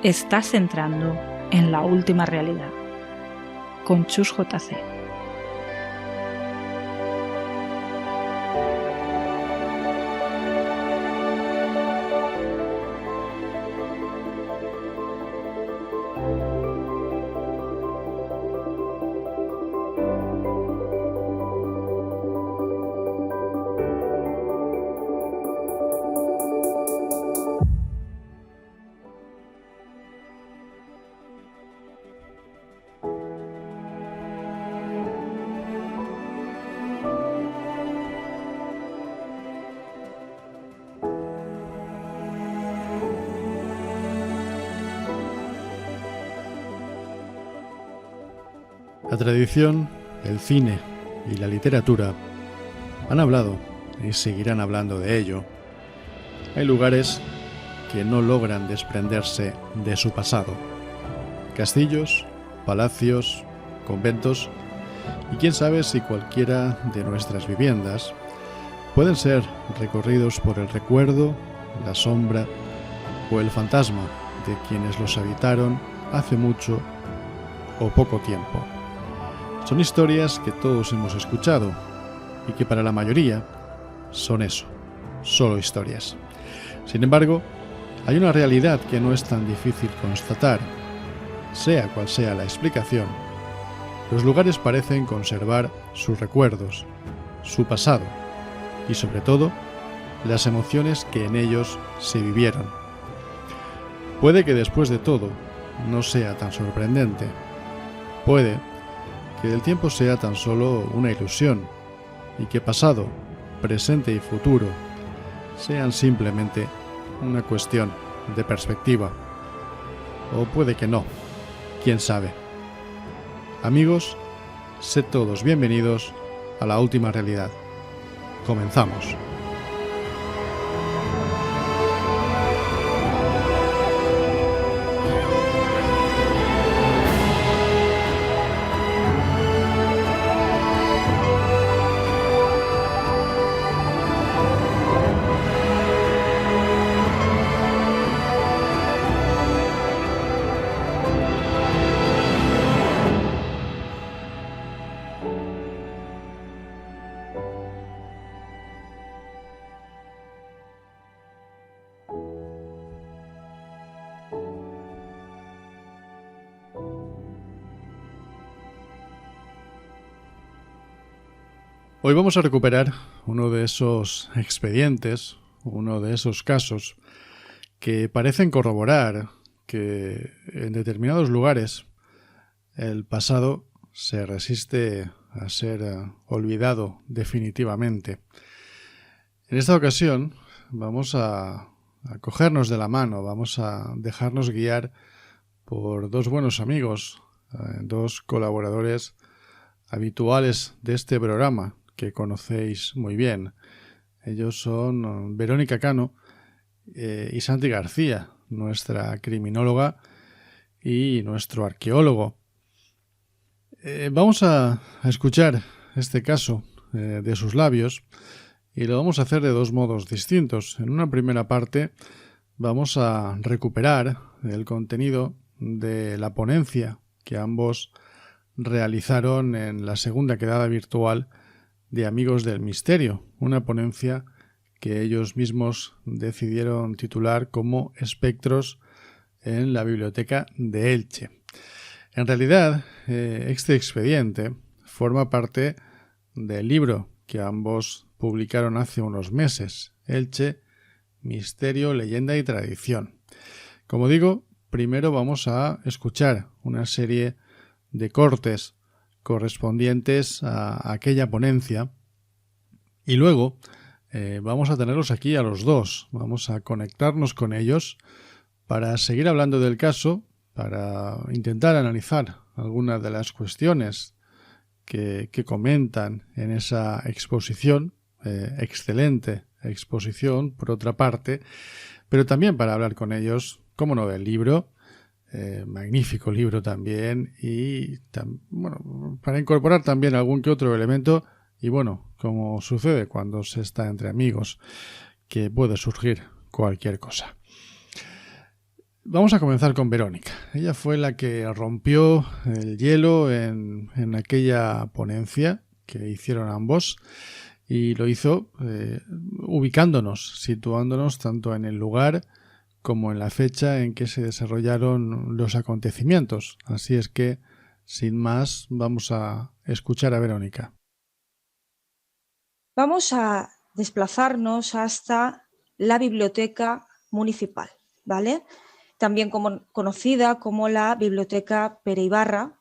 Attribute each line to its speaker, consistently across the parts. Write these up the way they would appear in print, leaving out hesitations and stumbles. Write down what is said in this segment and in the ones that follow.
Speaker 1: Estás entrando en la última realidad con Chus JC.
Speaker 2: La tradición, el cine y la literatura han hablado y seguirán hablando de ello. Hay lugares que no logran desprenderse de su pasado. Castillos, palacios, conventos y quién sabe si cualquiera de nuestras viviendas pueden ser recorridos por el recuerdo, la sombra o el fantasma de quienes los habitaron hace mucho o poco tiempo. Son historias que todos hemos escuchado y que para la mayoría son eso, solo historias. Sin embargo, hay una realidad que no es tan difícil constatar. Sea cual sea la explicación, los lugares parecen conservar sus recuerdos, su pasado y sobre todo las emociones que en ellos se vivieron. Puede que después de todo no sea tan sorprendente. Puede que el tiempo sea tan solo una ilusión y que pasado, presente y futuro sean simplemente una cuestión de perspectiva. O puede que no, quién sabe. Amigos, sed todos bienvenidos a la última realidad. Comenzamos. Hoy vamos a recuperar uno de esos expedientes, uno de esos casos que parecen corroborar que en determinados lugares el pasado se resiste a ser olvidado definitivamente. En esta ocasión vamos a cogernos de la mano, vamos a dejarnos guiar por dos buenos amigos, dos colaboradores habituales de este programa, que conocéis muy bien. Ellos son Verónica Cano y Santi García, nuestra criminóloga y nuestro arqueólogo. Vamos a escuchar este caso de sus labios y lo vamos a hacer de dos modos distintos. En una primera parte vamos a recuperar el contenido de la ponencia que ambos realizaron en la segunda quedada virtual de Amigos del Misterio, una ponencia que ellos mismos decidieron titular como Espectros en la Biblioteca de Elche. En realidad, este expediente forma parte del libro que ambos publicaron hace unos meses, Elche, Misterio, Leyenda y Tradición. Como digo, primero vamos a escuchar una serie de cortes correspondientes a aquella ponencia y luego vamos a tenerlos aquí a los dos. Vamos a conectarnos con ellos para seguir hablando del caso, para intentar analizar algunas de las cuestiones que comentan en esa exposición, excelente exposición, por otra parte, pero también para hablar con ellos, cómo no, del libro, magnífico libro también, y bueno, para incorporar también algún que otro elemento, y bueno, como sucede cuando se está entre amigos, que puede surgir cualquier cosa. Vamos a comenzar con Verónica. Ella fue la que rompió el hielo en aquella ponencia que hicieron ambos, y lo hizo ubicándonos, situándonos tanto en el lugar como en la fecha en que se desarrollaron los acontecimientos. Así es que, sin más, vamos a escuchar a Verónica.
Speaker 3: Vamos a desplazarnos hasta la biblioteca municipal, ¿vale? También conocida como la Biblioteca Pere Ibarra.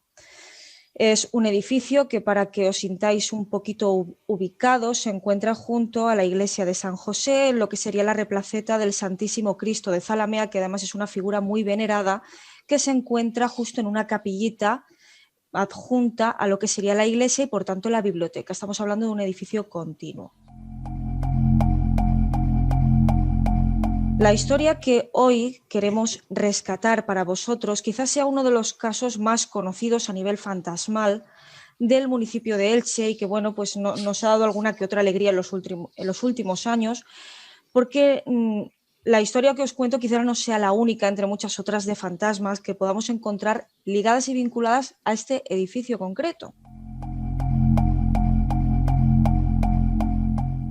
Speaker 3: Es un edificio que, para que os sintáis un poquito ubicados, se encuentra junto a la iglesia de San José, en lo que sería la replaceta del Santísimo Cristo de Zalamea, que además es una figura muy venerada, que se encuentra justo en una capillita adjunta a lo que sería la iglesia y por tanto la biblioteca. Estamos hablando de un edificio continuo. La historia que hoy queremos rescatar para vosotros quizás sea uno de los casos más conocidos a nivel fantasmal del municipio de Elche, y que bueno, pues nos ha dado alguna que otra alegría en los últimos años, porque la historia que os cuento quizás no sea la única entre muchas otras de fantasmas que podamos encontrar ligadas y vinculadas a este edificio concreto.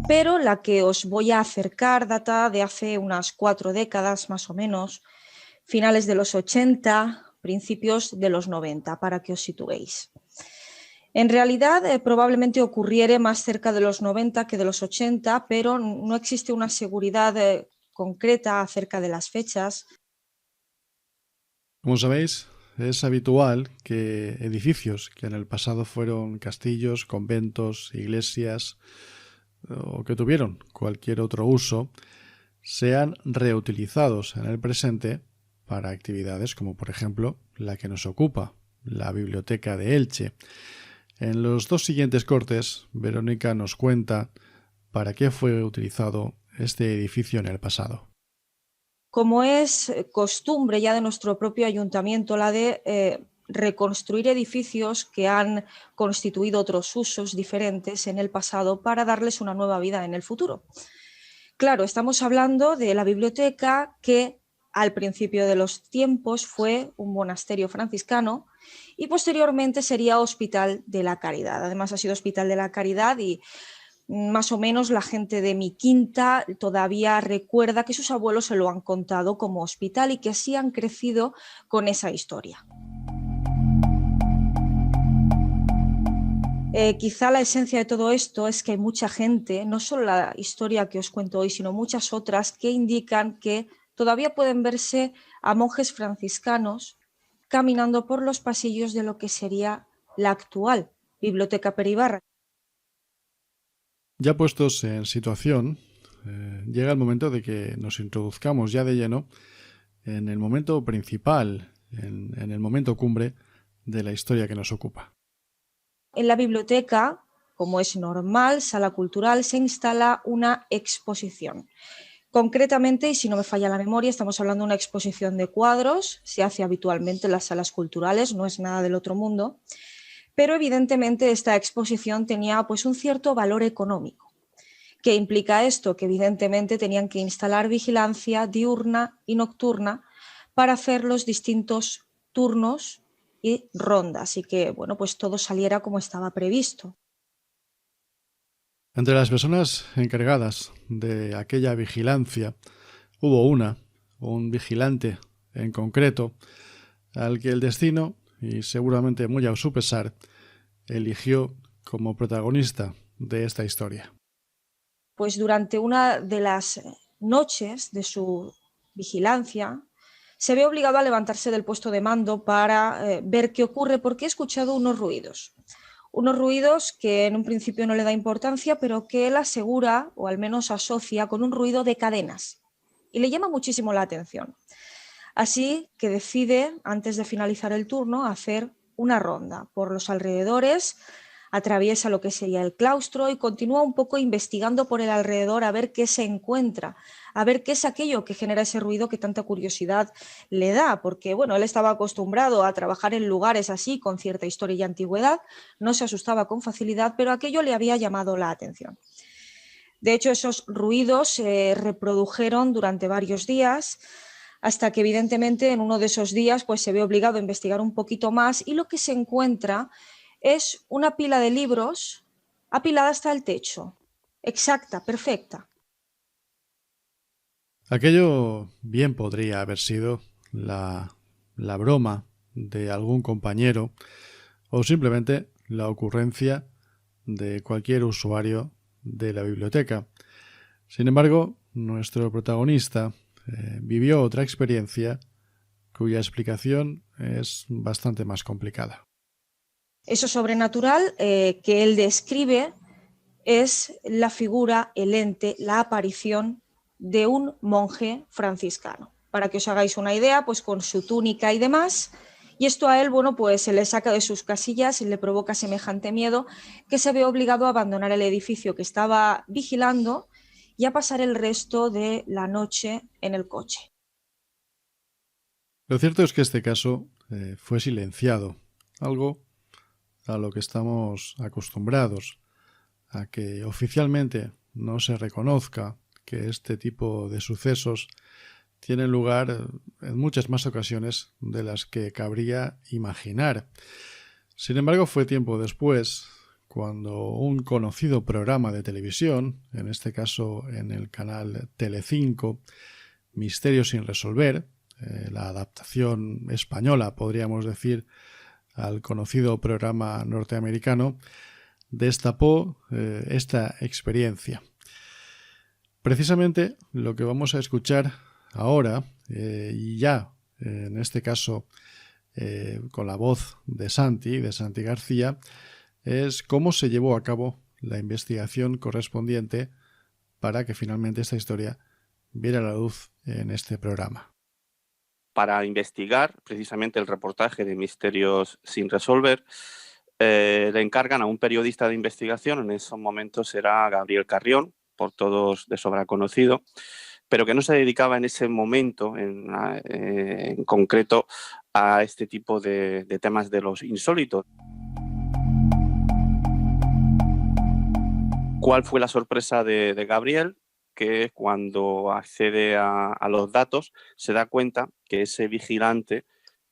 Speaker 3: Pero la que os voy a acercar data de hace unas 4 décadas más o menos, finales de los 80, principios de los 90, para que os situéis. En realidad, probablemente ocurriere más cerca de los 90 que de los 80, pero no existe una seguridad concreta acerca de las fechas.
Speaker 2: Como sabéis, es habitual que edificios que en el pasado fueron castillos, conventos, iglesias o que tuvieron cualquier otro uso, sean reutilizados en el presente para actividades como, por ejemplo, la que nos ocupa, la Biblioteca de Elche. En los dos siguientes cortes, Verónica nos cuenta para qué fue utilizado este edificio en el pasado.
Speaker 3: Como es costumbre ya de nuestro propio ayuntamiento, la de reconstruir edificios que han constituido otros usos diferentes en el pasado para darles una nueva vida en el futuro. Claro, estamos hablando de la biblioteca, que al principio de los tiempos fue un monasterio franciscano y posteriormente sería Hospital de la Caridad. Además ha sido Hospital de la Caridad y más o menos la gente de mi quinta todavía recuerda que sus abuelos se lo han contado como hospital y que así han crecido con esa historia. Quizá la esencia de todo esto es que hay mucha gente, no solo la historia que os cuento hoy, sino muchas otras, que indican que todavía pueden verse a monjes franciscanos caminando por los pasillos de lo que sería la actual Biblioteca Pere Ibarra.
Speaker 2: Ya puestos en situación, llega el momento de que nos introduzcamos ya de lleno en el momento principal, en el momento cumbre de la historia que nos ocupa.
Speaker 3: En la biblioteca, como es normal, sala cultural, se instala una exposición. Concretamente, y si no me falla la memoria, estamos hablando de una exposición de cuadros, se hace habitualmente en las salas culturales, no es nada del otro mundo, pero evidentemente esta exposición tenía pues un cierto valor económico. ¿Qué implica esto? Que evidentemente tenían que instalar vigilancia diurna y nocturna para hacer los distintos turnos y rondas, y que bueno, pues todo saliera como estaba previsto.
Speaker 2: Entre las personas encargadas de aquella vigilancia hubo un vigilante en concreto, al que el destino, y seguramente muy a su pesar, eligió como protagonista de esta historia.
Speaker 3: Pues durante una de las noches de su vigilancia, se ve obligado a levantarse del puesto de mando para ver qué ocurre, porque he escuchado unos ruidos Unos ruidos que en un principio no le da importancia, pero que él asegura, o al menos asocia, con un ruido de cadenas. Y le llama muchísimo la atención. Así que decide, antes de finalizar el turno, hacer una ronda por los alrededores, atraviesa lo que sería el claustro y continúa un poco investigando por el alrededor a ver qué se encuentra, a ver qué es aquello que genera ese ruido que tanta curiosidad le da, porque bueno, él estaba acostumbrado a trabajar en lugares así, con cierta historia y antigüedad, no se asustaba con facilidad, pero aquello le había llamado la atención. De hecho, esos ruidos se reprodujeron durante varios días, hasta que evidentemente en uno de esos días pues, se ve obligado a investigar un poquito más y lo que se encuentra es una pila de libros apilada hasta el techo, exacta, perfecta.
Speaker 2: Aquello bien podría haber sido la broma de algún compañero o simplemente la ocurrencia de cualquier usuario de la biblioteca. Sin embargo, nuestro protagonista vivió otra experiencia cuya explicación es bastante más complicada.
Speaker 3: Eso sobrenatural que él describe es la figura, el ente, la aparición de un monje franciscano. Para que os hagáis una idea, pues con su túnica y demás, y esto a él, bueno, pues se le saca de sus casillas y le provoca semejante miedo que se ve obligado a abandonar el edificio que estaba vigilando y a pasar el resto de la noche en el coche.
Speaker 2: Lo cierto es que este caso fue silenciado, algo a lo que estamos acostumbrados, a que oficialmente no se reconozca que este tipo de sucesos tienen lugar en muchas más ocasiones de las que cabría imaginar. Sin embargo, fue tiempo después cuando un conocido programa de televisión, en este caso en el canal Telecinco, Misterios sin resolver, la adaptación española, podríamos decir, al conocido programa norteamericano, destapó esta experiencia. Precisamente lo que vamos a escuchar ahora, y ya en este caso con la voz de Santi García, es cómo se llevó a cabo la investigación correspondiente para que finalmente esta historia viera la luz en este programa.
Speaker 4: Para investigar precisamente el reportaje de Misterios sin resolver, le encargan a un periodista de investigación, en esos momentos era Gabriel Carrión, por todos de sobra conocido, pero que no se dedicaba en ese momento en concreto a este tipo de temas de los insólitos. ¿Cuál fue la sorpresa de Gabriel? Que cuando accede a los datos se da cuenta que ese vigilante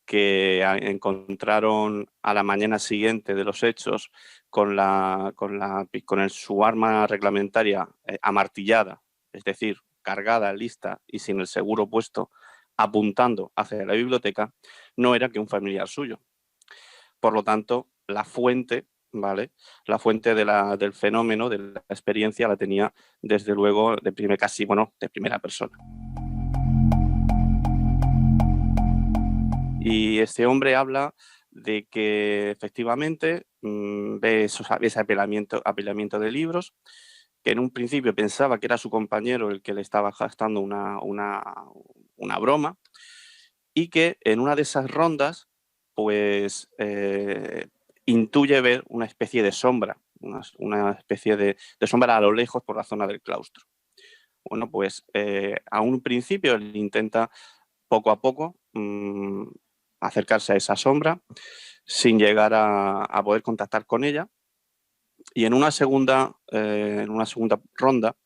Speaker 4: que encontraron a la mañana siguiente de los hechos con su arma reglamentaria amartillada, es decir, cargada, lista y sin el seguro puesto, apuntando hacia la biblioteca, no era que un familiar suyo. Por lo tanto, la fuente, ¿vale? La fuente del fenómeno, de la experiencia, la tenía desde luego de primera persona. Y este hombre habla de que efectivamente ve ese apilamiento de libros, que en un principio pensaba que era su compañero el que le estaba gastando una broma, y que en una de esas rondas pues intuye ver una especie de sombra, una especie de sombra a lo lejos por la zona del claustro. Bueno, pues a un principio él intenta poco a poco acercarse a esa sombra sin llegar a poder contactar con ella, y en una segunda ronda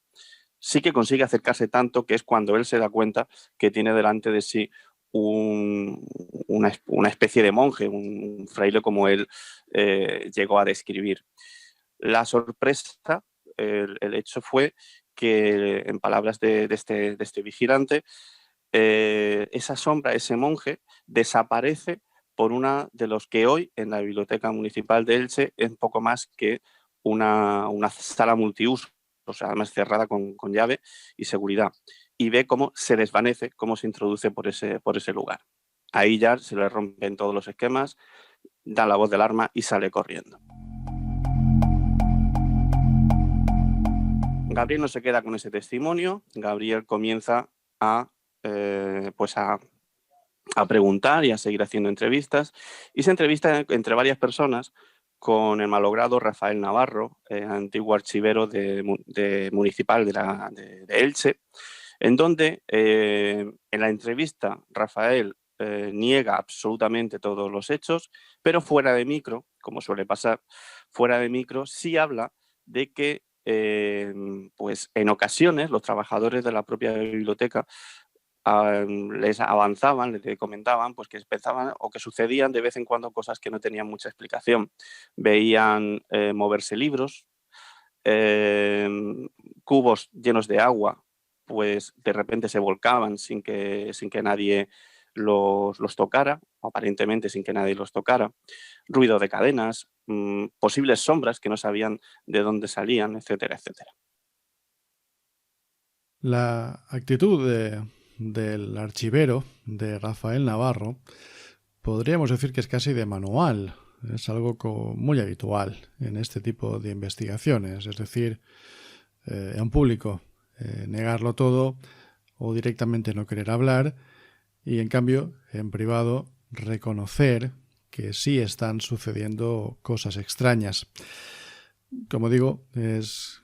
Speaker 4: sí que consigue acercarse tanto que es cuando él se da cuenta que tiene delante de sí una especie de monje, un fraile como él llegó a describir. La sorpresa, el hecho fue que, en palabras de este vigilante, esa sombra, ese monje, desaparece por una de los que hoy en la Biblioteca Municipal de Elche es poco más que una sala multiuso, o sea, además cerrada con llave y seguridad, y ve cómo se desvanece, cómo se introduce por ese lugar. Ahí ya se le rompen todos los esquemas, da la voz de alarma y sale corriendo. Gabriel no se queda con ese testimonio. Gabriel comienza a preguntar y a seguir haciendo entrevistas, y se entrevista entre varias personas con el malogrado Rafael Navarro, antiguo archivero municipal de Elche, en donde en la entrevista Rafael niega absolutamente todos los hechos, pero fuera de micro, como suele pasar, fuera de micro sí habla de que pues en ocasiones los trabajadores de la propia biblioteca les avanzaban, les comentaban pues que empezaban o que sucedían de vez en cuando cosas que no tenían mucha explicación. Veían moverse libros, cubos llenos de agua, pues de repente se volcaban sin que nadie los tocara, aparentemente sin que nadie los tocara, ruido de cadenas, posibles sombras que no sabían de dónde salían, etcétera, etcétera.
Speaker 2: La actitud del archivero, de Rafael Navarro, podríamos decir que es casi de manual. Es algo muy habitual en este tipo de investigaciones. Es decir, en público negarlo todo o directamente no querer hablar, y en cambio en privado reconocer que sí están sucediendo cosas extrañas. Como digo, es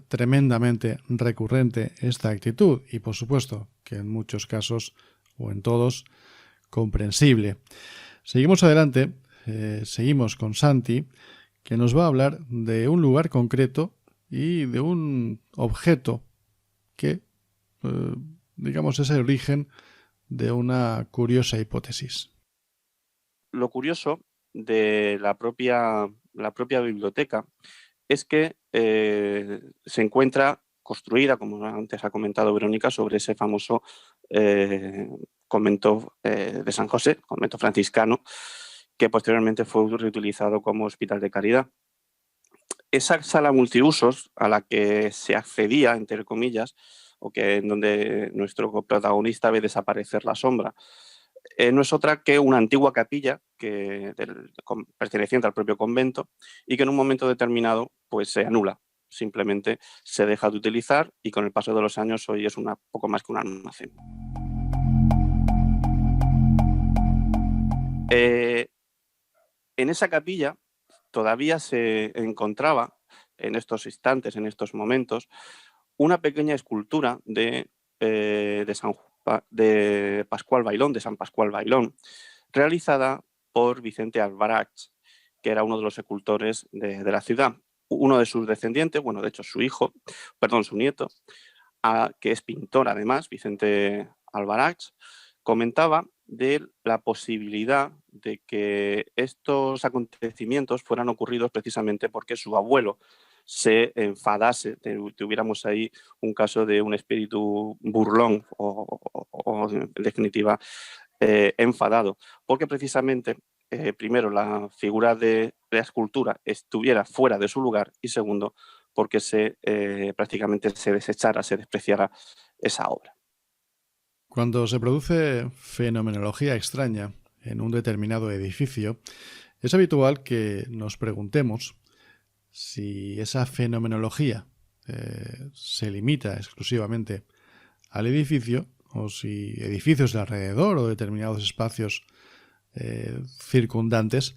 Speaker 2: tremendamente recurrente esta actitud, y por supuesto que en muchos casos, o en todos, comprensible. Seguimos adelante, seguimos con Santi, que nos va a hablar de un lugar concreto y de un objeto que, digamos, es el origen de una curiosa hipótesis.
Speaker 4: Lo curioso de la propia biblioteca es que se encuentra construida, como antes ha comentado Verónica, sobre ese famoso convento de San José, convento franciscano, que posteriormente fue reutilizado como hospital de caridad. Esa sala multiusos a la que se accedía, entre comillas, o que en donde nuestro protagonista ve desaparecer la sombra, no es otra que una antigua capilla perteneciente al propio convento, y que en un momento determinado pues se anula, simplemente se deja de utilizar, y con el paso de los años hoy es poco más que un almacén. En esa capilla todavía se encontraba en estos instantes, en estos momentos, una pequeña escultura de Pascual Bailón, de San Pascual Bailón, realizada por Vicente Albarach, que era uno de los escultores de la ciudad. Uno de sus descendientes, bueno, de hecho su nieto, que es pintor además, Vicente Albarach, comentaba de la posibilidad de que estos acontecimientos fueran ocurridos precisamente porque su abuelo se enfadase, tuviéramos ahí un caso de un espíritu burlón o en definitiva enfadado, porque precisamente primero la figura de la escultura estuviera fuera de su lugar, y segundo porque prácticamente se desechara, se despreciara esa obra.
Speaker 2: Cuando se produce fenomenología extraña en un determinado edificio, es habitual que nos preguntemos si esa fenomenología se limita exclusivamente al edificio, o si edificios de alrededor o determinados espacios circundantes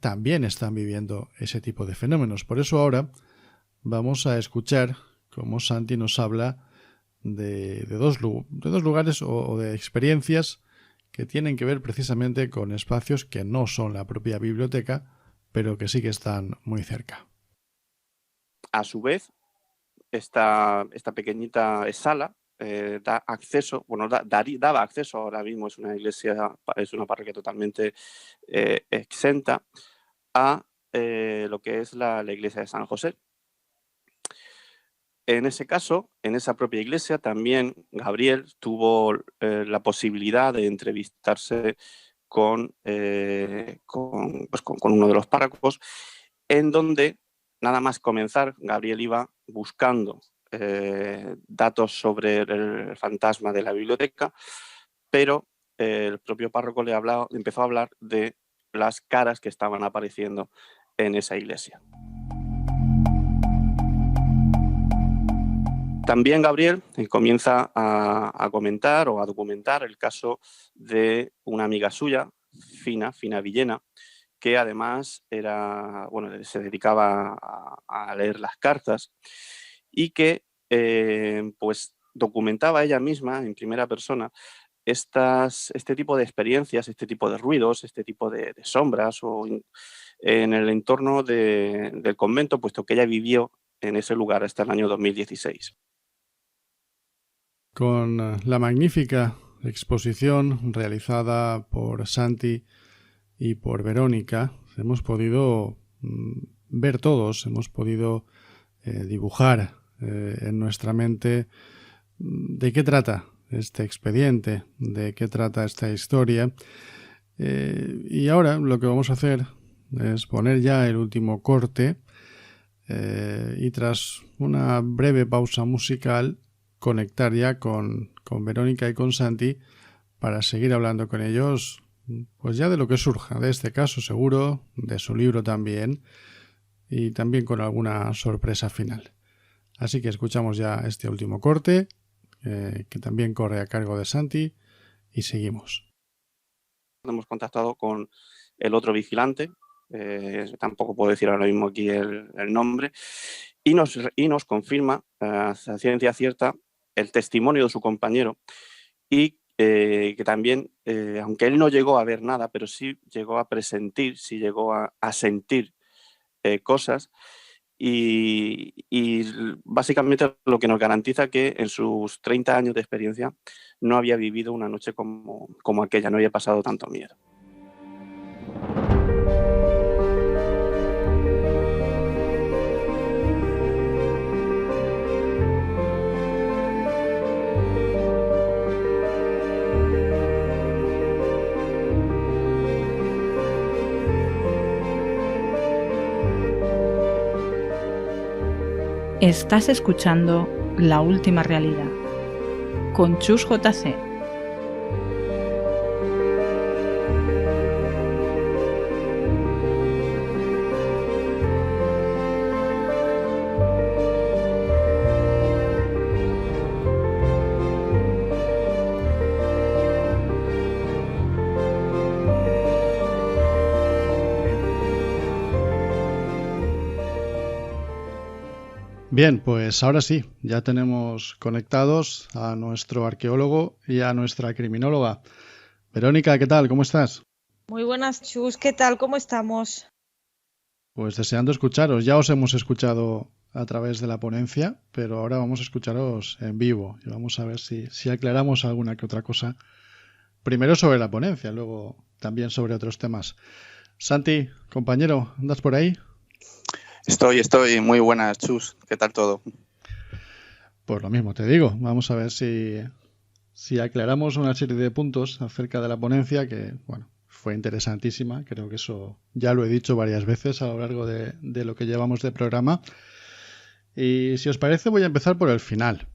Speaker 2: también están viviendo ese tipo de fenómenos. Por eso ahora vamos a escuchar cómo Santi nos habla de dos lugares o de experiencias que tienen que ver precisamente con espacios que no son la propia biblioteca, pero que sí que están muy cerca.
Speaker 4: A su vez, esta pequeñita sala daba acceso, ahora mismo es una iglesia, es una parroquia totalmente exenta, a lo que es la iglesia de San José. En ese caso, en esa propia iglesia, también Gabriel tuvo la posibilidad de entrevistarse con uno de los párrocos, en donde, nada más comenzar, Gabriel iba buscando datos sobre el fantasma de la biblioteca, pero el propio párroco le empezó a hablar de las caras que estaban apareciendo en esa iglesia. También Gabriel comienza a comentar o a documentar el caso de una amiga suya, Fina Villena, que además se dedicaba a leer las cartas y que pues documentaba ella misma en primera persona este tipo de experiencias, este tipo de ruidos, este tipo de sombras en el entorno del convento, puesto que ella vivió en ese lugar hasta el año 2016.
Speaker 2: Con la magnífica exposición realizada por Santi y por Verónica, hemos podido ver todos, hemos podido dibujar en nuestra mente de qué trata este expediente, de qué trata esta historia. Y ahora lo que vamos a hacer es poner ya el último corte y tras una breve pausa musical conectar ya con Verónica y con Santi para seguir hablando con ellos, pues ya de lo que surja, de este caso seguro, de su libro también, y también con alguna sorpresa final. Así que escuchamos ya este último corte, que también corre a cargo de Santi, y seguimos.
Speaker 4: Hemos contactado con el otro vigilante, tampoco puedo decir ahora mismo aquí el nombre, y nos confirma a ciencia cierta el testimonio de su compañero y que también, aunque él no llegó a ver nada, pero sí llegó a presentir, sí llegó a sentir cosas y básicamente lo que nos garantiza que en sus 30 años de experiencia no había vivido una noche como aquella, no había pasado tanto miedo.
Speaker 1: Estás escuchando La Última Realidad con Chus JC.
Speaker 2: Bien, pues ahora sí, ya tenemos conectados a nuestro arqueólogo y a nuestra criminóloga. Verónica, ¿qué tal? ¿Cómo estás?
Speaker 3: Muy buenas, Chus. ¿Qué tal? ¿Cómo estamos?
Speaker 2: Pues deseando escucharos. Ya os hemos escuchado a través de la ponencia, pero ahora vamos a escucharos en vivo y vamos a ver si aclaramos alguna que otra cosa. Primero sobre la ponencia, luego también sobre otros temas. Santi, compañero, ¿andas por ahí?
Speaker 5: Estoy. Muy buenas, Chus. ¿Qué tal todo?
Speaker 2: Pues lo mismo te digo. Vamos a ver si aclaramos una serie de puntos acerca de la ponencia que, bueno, fue interesantísima. Creo que eso ya lo he dicho varias veces a lo largo de lo que llevamos de programa. Y si os parece voy a empezar por el final.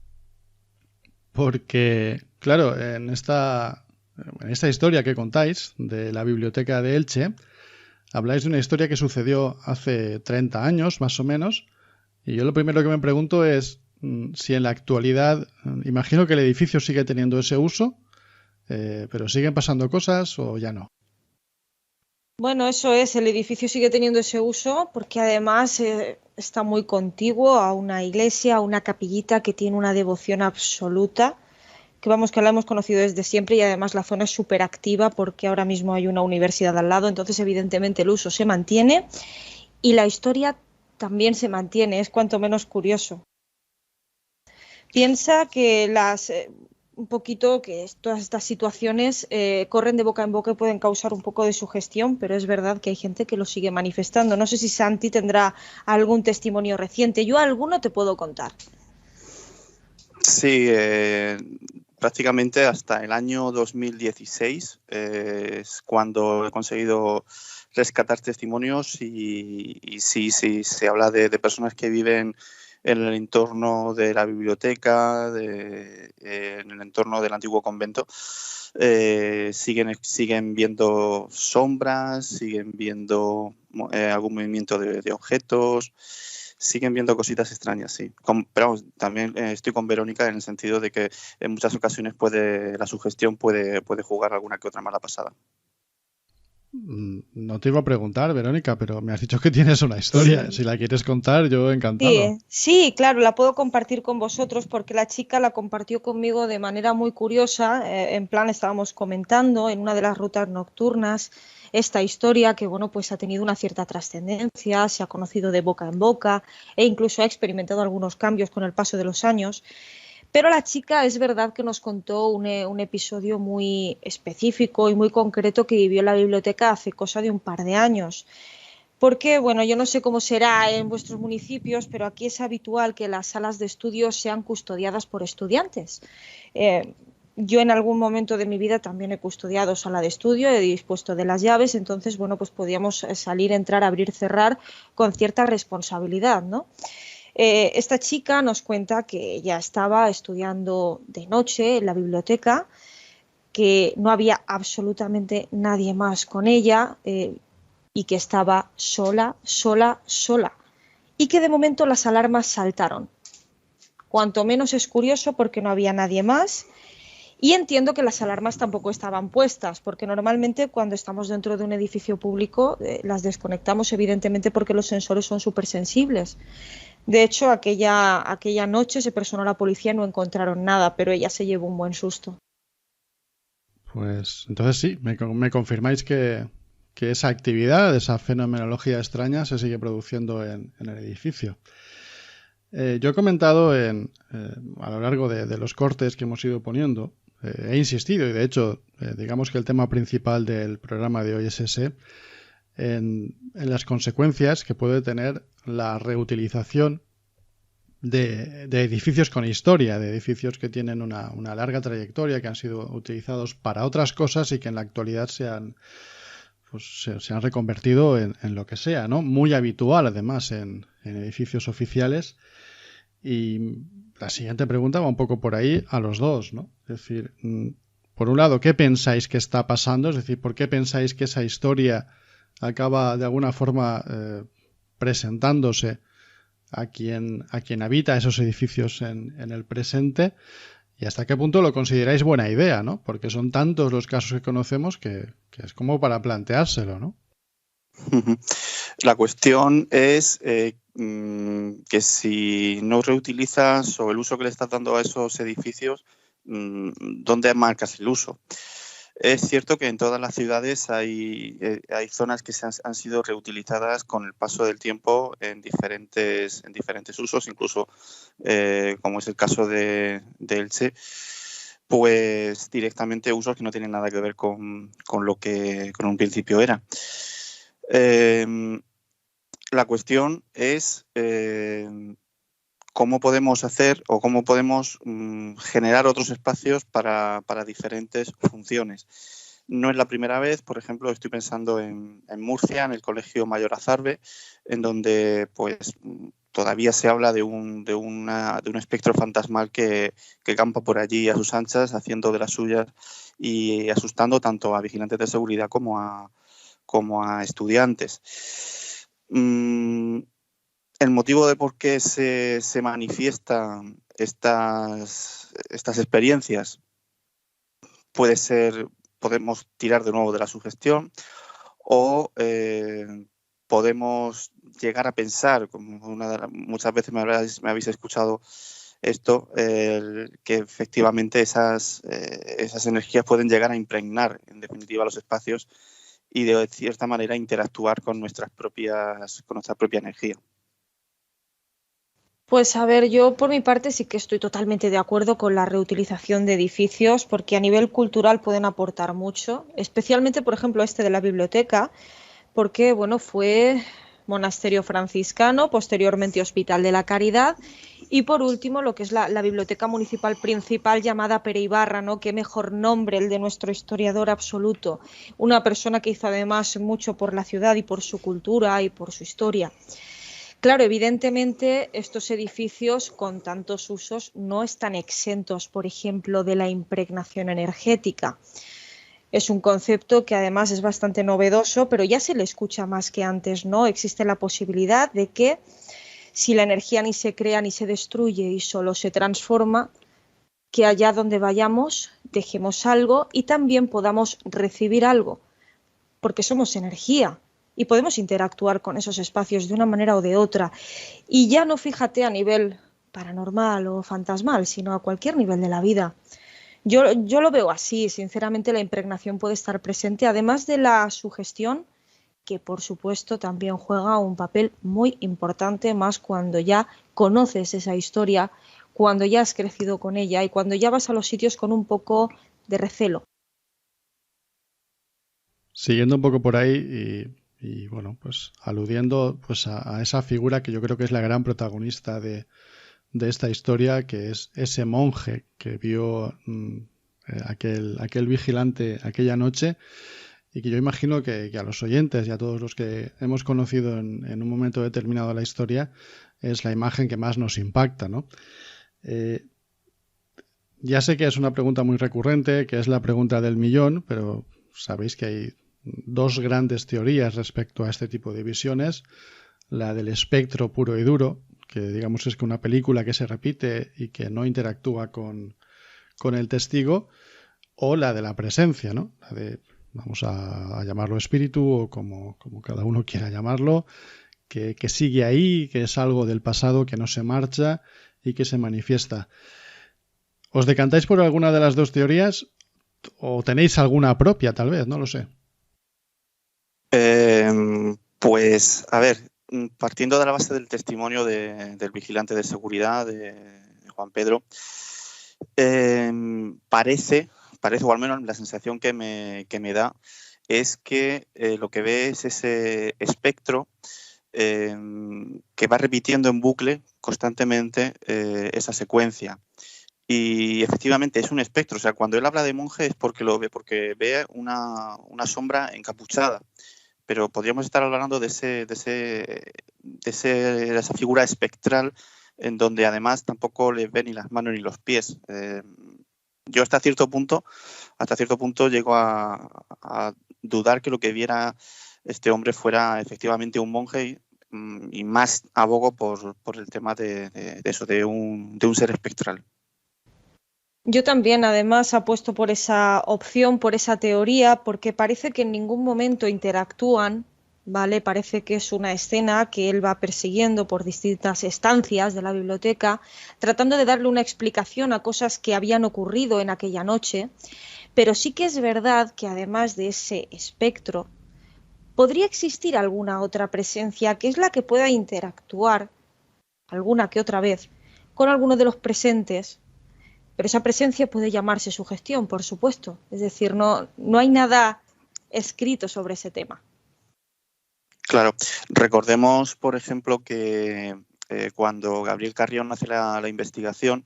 Speaker 2: Porque, claro, en esta historia que contáis de la biblioteca de Elche, habláis de una historia que sucedió hace 30 años, más o menos, y yo lo primero que me pregunto es si en la actualidad, imagino que el edificio sigue teniendo ese uso, pero ¿siguen pasando cosas o ya no?
Speaker 3: Bueno, eso es, el edificio sigue teniendo ese uso porque además está muy contiguo a una iglesia, a una capillita que tiene una devoción absoluta, que la hemos conocido desde siempre y además la zona es súper activa porque ahora mismo hay una universidad al lado, entonces evidentemente el uso se mantiene y la historia también se mantiene, es cuanto menos curioso. Piensa que todas estas situaciones corren de boca en boca y pueden causar un poco de sugestión, pero es verdad que hay gente que lo sigue manifestando. No sé si Santi tendrá algún testimonio reciente, yo alguno te puedo contar.
Speaker 5: Sí, prácticamente hasta el año 2016 es cuando he conseguido rescatar testimonios y sí, se habla de personas que viven en el entorno de la biblioteca, en el entorno del antiguo convento. Siguen viendo sombras, siguen viendo algún movimiento de objetos, siguen viendo cositas extrañas, sí. Pero vamos, también estoy con Verónica en el sentido de que en muchas ocasiones la sugestión puede jugar alguna que otra mala pasada.
Speaker 2: No te iba a preguntar, Verónica, pero me has dicho que tienes una historia.
Speaker 3: Sí.
Speaker 2: Si la quieres contar, yo encantado.
Speaker 3: Sí, claro, la puedo compartir con vosotros porque la chica la compartió conmigo de manera muy curiosa. En plan, estábamos comentando en una de las rutas nocturnas esta historia que, bueno, pues ha tenido una cierta trascendencia, se ha conocido de boca en boca e incluso ha experimentado algunos cambios con el paso de los años. Pero la chica es verdad que nos contó un episodio muy específico y muy concreto que vivió en la biblioteca hace cosa de un par de años. Porque, bueno, yo no sé cómo será en vuestros municipios, pero aquí es habitual que las salas de estudio sean custodiadas por estudiantes. Yo en algún momento de mi vida también he custodiado sala de estudio, he dispuesto de las llaves, entonces, bueno, pues podíamos salir, entrar, abrir, cerrar con cierta responsabilidad, ¿no? Esta chica nos cuenta que ella estaba estudiando de noche en la biblioteca, que no había absolutamente nadie más con ella y que estaba sola, y que de momento las alarmas saltaron. Cuanto menos es curioso porque no había nadie más. Y entiendo que las alarmas tampoco estaban puestas, porque normalmente cuando estamos dentro de un edificio público las desconectamos, evidentemente, porque los sensores son súper sensibles. De hecho, aquella noche se personó la policía y no encontraron nada, pero ella se llevó un buen susto.
Speaker 2: Pues entonces sí, me confirmáis que esa actividad, esa fenomenología extraña se sigue produciendo en el edificio. Yo he comentado a lo largo de los cortes que hemos ido poniendo, he insistido y de hecho digamos que el tema principal del programa de hoy es ese, en las consecuencias que puede tener la reutilización de edificios con historia, de edificios que tienen una larga trayectoria, que han sido utilizados para otras cosas y que en la actualidad se han reconvertido en lo que sea, ¿no? Muy habitual además en edificios oficiales. Y la siguiente pregunta va un poco por ahí a los dos, ¿no? Es decir, por un lado, ¿qué pensáis que está pasando? Es decir, ¿por qué pensáis que esa historia acaba de alguna forma presentándose a quien habita esos edificios en el presente? ¿Y hasta qué punto lo consideráis buena idea, ¿no? Porque son tantos los casos que conocemos que es como para planteárselo, ¿no?
Speaker 5: La cuestión es que si no reutilizas o el uso que le estás dando a esos edificios, ¿dónde marcas el uso? Es cierto que en todas las ciudades hay zonas que han sido reutilizadas con el paso del tiempo en diferentes usos, incluso como es el caso de Elche, pues directamente usos que no tienen nada que ver con lo que con un principio era. La cuestión es cómo podemos hacer o cómo podemos generar otros espacios para diferentes funciones. No es la primera vez, por ejemplo, estoy pensando en Murcia, en el Colegio Mayor Azarbe, en donde pues todavía se habla de un espectro fantasmal que campa por allí a sus anchas, haciendo de las suyas y asustando tanto a vigilantes de seguridad como a estudiantes. El motivo de por qué se manifiestan estas experiencias puede ser, podemos tirar de nuevo de la sugestión o podemos llegar a pensar, como muchas veces me habéis escuchado esto, que efectivamente esas energías pueden llegar a impregnar en definitiva los espacios y de cierta manera interactuar con nuestra propia energía.
Speaker 3: Pues a ver, yo por mi parte sí que estoy totalmente de acuerdo con la reutilización de edificios porque a nivel cultural pueden aportar mucho, especialmente por ejemplo de la biblioteca, porque bueno, fue monasterio franciscano, posteriormente Hospital de la Caridad y por último lo que es la biblioteca municipal principal llamada Pere Ibarra, ¿no? Qué mejor nombre el de nuestro historiador absoluto, una persona que hizo además mucho por la ciudad y por su cultura y por su historia. Claro, evidentemente estos edificios con tantos usos no están exentos, por ejemplo, de la impregnación energética. Es un concepto que además es bastante novedoso, pero ya se le escucha más que antes, ¿no? Existe la posibilidad de que si la energía ni se crea ni se destruye y solo se transforma, que allá donde vayamos dejemos algo y también podamos recibir algo, porque somos energía y podemos interactuar con esos espacios de una manera o de otra. Y ya no fíjate a nivel paranormal o fantasmal, sino a cualquier nivel de la vida. Yo lo veo así, sinceramente la impregnación puede estar presente, además de la sugestión, que por supuesto también juega un papel muy importante, más cuando ya conoces esa historia, cuando ya has crecido con ella y cuando ya vas a los sitios con un poco de recelo.
Speaker 2: Siguiendo un poco por ahí y bueno, pues aludiendo pues a esa figura que yo creo que es la gran protagonista de esta historia, que es ese monje que vio aquel vigilante aquella noche, y que yo imagino que a los oyentes y a todos los que hemos conocido en un momento determinado la historia es la imagen que más nos impacta, ¿no? Ya sé que es una pregunta muy recurrente, que es la pregunta del millón, pero sabéis que hay dos grandes teorías respecto a este tipo de visiones. La del espectro puro y duro, que digamos es que una película que se repite y que no interactúa con el testigo, o la de la presencia, ¿no? La de, vamos a llamarlo espíritu o como cada uno quiera llamarlo, que sigue ahí, que es algo del pasado que no se marcha y que se manifiesta. ¿Os decantáis por alguna de las dos teorías o tenéis alguna propia, tal vez? No lo sé.
Speaker 5: Pues, a ver, partiendo de la base del testimonio del vigilante de seguridad, de Juan Pedro, parece, o al menos la sensación que me da, es que lo que ve es ese espectro que va repitiendo en bucle constantemente esa secuencia. Y efectivamente es un espectro. O sea, cuando él habla de monje es porque lo ve, porque ve una sombra encapuchada. Pero podríamos estar hablando de esa figura espectral en donde además tampoco le ve ni las manos ni los pies. Yo hasta cierto punto llego a dudar que lo que viera este hombre fuera efectivamente un monje y más abogo por el tema de eso, de un ser espectral.
Speaker 3: Yo también, además, apuesto por esa opción, por esa teoría, porque parece que en ningún momento interactúan, ¿vale? Parece que es una escena que él va persiguiendo por distintas estancias de la biblioteca, tratando de darle una explicación a cosas que habían ocurrido en aquella noche, pero sí que es verdad que además de ese espectro, podría existir alguna otra presencia que es la que pueda interactuar alguna que otra vez con alguno de los presentes. Pero esa presencia puede llamarse sugestión, por supuesto. Es decir, no hay nada escrito sobre ese tema.
Speaker 5: Claro. Recordemos, por ejemplo, que cuando Gabriel Carrión hace la investigación,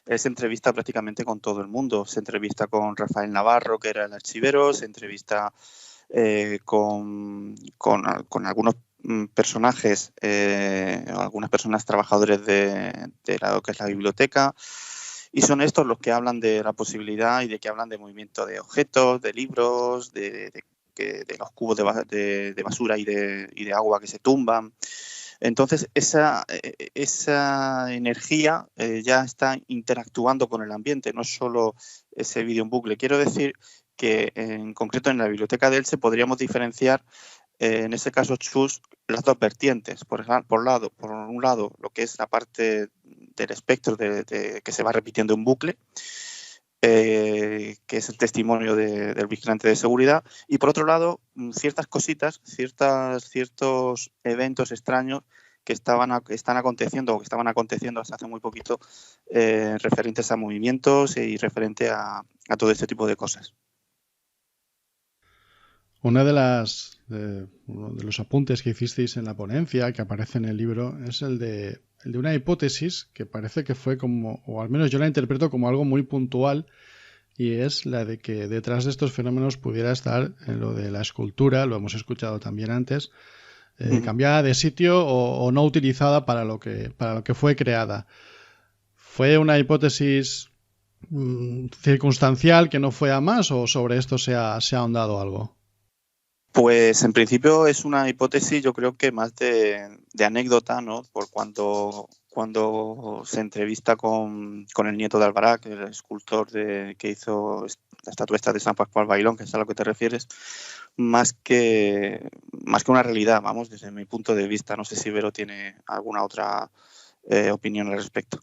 Speaker 5: él se entrevista prácticamente con todo el mundo. Se entrevista con Rafael Navarro, que era el archivero, se entrevista con algunos personajes, algunas personas trabajadores de lo que es la biblioteca. Y son estos los que hablan de la posibilidad y de que hablan de movimiento de objetos, de libros, de los cubos de basura y de agua que se tumban. Entonces, esa energía ya está interactuando con el ambiente, no es solo ese vídeo en bucle. Quiero decir que, en concreto, en la biblioteca de Elche podríamos diferenciar, en ese caso, Chus, las dos vertientes. Por un lado, lo que es la parte del espectro que se va repitiendo en bucle, que es el testimonio del vigilante de seguridad, y por otro lado, ciertas cositas, ciertos eventos extraños que están aconteciendo o que estaban aconteciendo hasta hace muy poquito, referentes a movimientos y referente a todo este tipo de cosas.
Speaker 2: Uno de los apuntes que hicisteis en la ponencia, que aparece en el libro, es el de una hipótesis que parece que fue como, o al menos yo la interpreto como algo muy puntual, y es la de que detrás de estos fenómenos pudiera estar en lo de la escultura, lo hemos escuchado también antes, cambiada de sitio o no utilizada para lo que fue creada. ¿Fue una hipótesis circunstancial que no fue a más, o sobre esto se ha ahondado algo?
Speaker 5: Pues en principio es una hipótesis, yo creo que más de anécdota, ¿no? Por cuando se entrevista con el nieto de Albarak, el escultor que hizo la estatua esta de San Pascual Bailón, que es a lo que te refieres, más que una realidad, vamos, desde mi punto de vista. No sé si Vero tiene alguna otra opinión al respecto.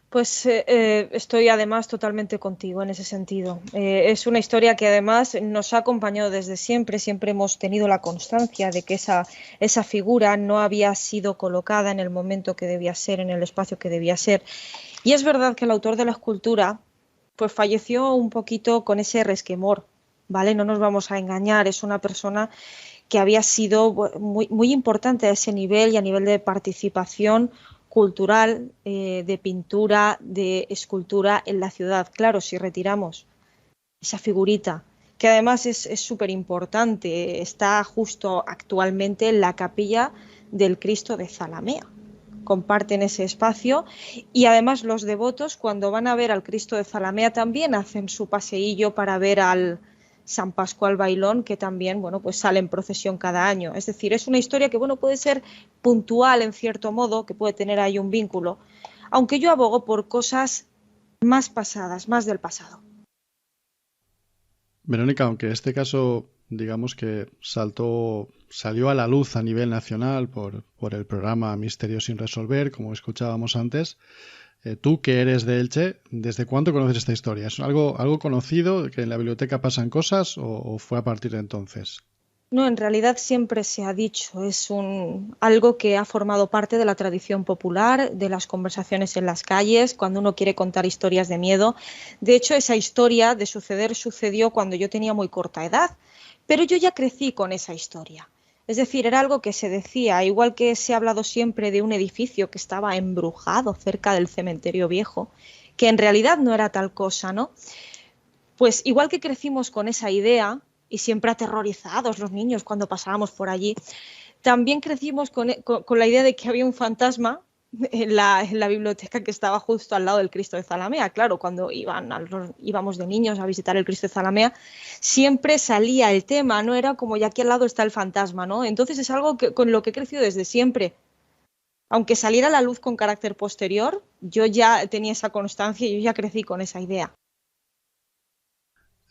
Speaker 3: Pues estoy además totalmente contigo en ese sentido. Es una historia que además nos ha acompañado desde siempre. Siempre hemos tenido la constancia de que esa figura no había sido colocada en el momento que debía ser, en el espacio que debía ser. Y es verdad que el autor de la escultura pues falleció un poquito con ese resquemor, ¿vale? No nos vamos a engañar, es una persona que había sido muy, muy importante a ese nivel y a nivel de participación cultural, de pintura, de escultura en la ciudad. Claro, si retiramos esa figurita, que además es súper importante, está justo actualmente en la capilla del Cristo de Zalamea. Comparten ese espacio y además los devotos cuando van a ver al Cristo de Zalamea también hacen su paseillo para ver al San Pascual Bailón, que también, bueno, pues sale en procesión cada año. Es decir, es una historia que, bueno, puede ser puntual en cierto modo, que puede tener ahí un vínculo, aunque yo abogo por cosas más pasadas, más del pasado.
Speaker 2: Verónica, aunque este caso, digamos que salió a la luz a nivel nacional por el programa Misterios sin resolver, como escuchábamos antes, tú que eres de Elche, ¿desde cuánto conoces esta historia? ¿Es algo conocido, que en la biblioteca pasan cosas o fue a partir de entonces?
Speaker 3: No, en realidad siempre se ha dicho, es algo que ha formado parte de la tradición popular, de las conversaciones en las calles, cuando uno quiere contar historias de miedo. De hecho, esa historia de suceder sucedió cuando yo tenía muy corta edad, pero yo ya crecí con esa historia. Es decir, era algo que se decía, igual que se ha hablado siempre de un edificio que estaba embrujado cerca del cementerio viejo, que en realidad no era tal cosa, ¿no? Pues igual que crecimos con esa idea, y siempre aterrorizados los niños cuando pasábamos por allí, también crecimos con la idea de que había un fantasma en la biblioteca que estaba justo al lado del Cristo de Zalamea. Claro, cuando íbamos de niños a visitar el Cristo de Zalamea, siempre salía el tema, ¿no? Era como, y aquí al lado está el fantasma, ¿no? Entonces es algo con lo que he crecido desde siempre. Aunque saliera a la luz con carácter posterior, yo ya tenía esa constancia y yo ya crecí con esa idea.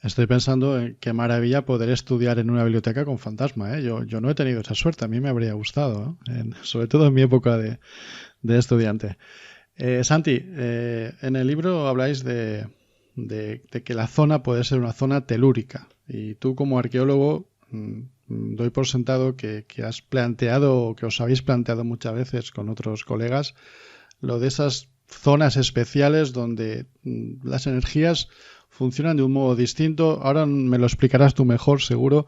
Speaker 2: Estoy pensando en qué maravilla poder estudiar en una biblioteca con fantasma, ¿eh? Yo no he tenido esa suerte, a mí me habría gustado, ¿no? Sobre todo en mi época de estudiante. Santi, en el libro habláis de que la zona puede ser una zona telúrica y tú como arqueólogo doy por sentado que has planteado o que os habéis planteado muchas veces con otros colegas lo de esas zonas especiales donde las energías funcionan de un modo distinto. Ahora me lo explicarás tú mejor, seguro.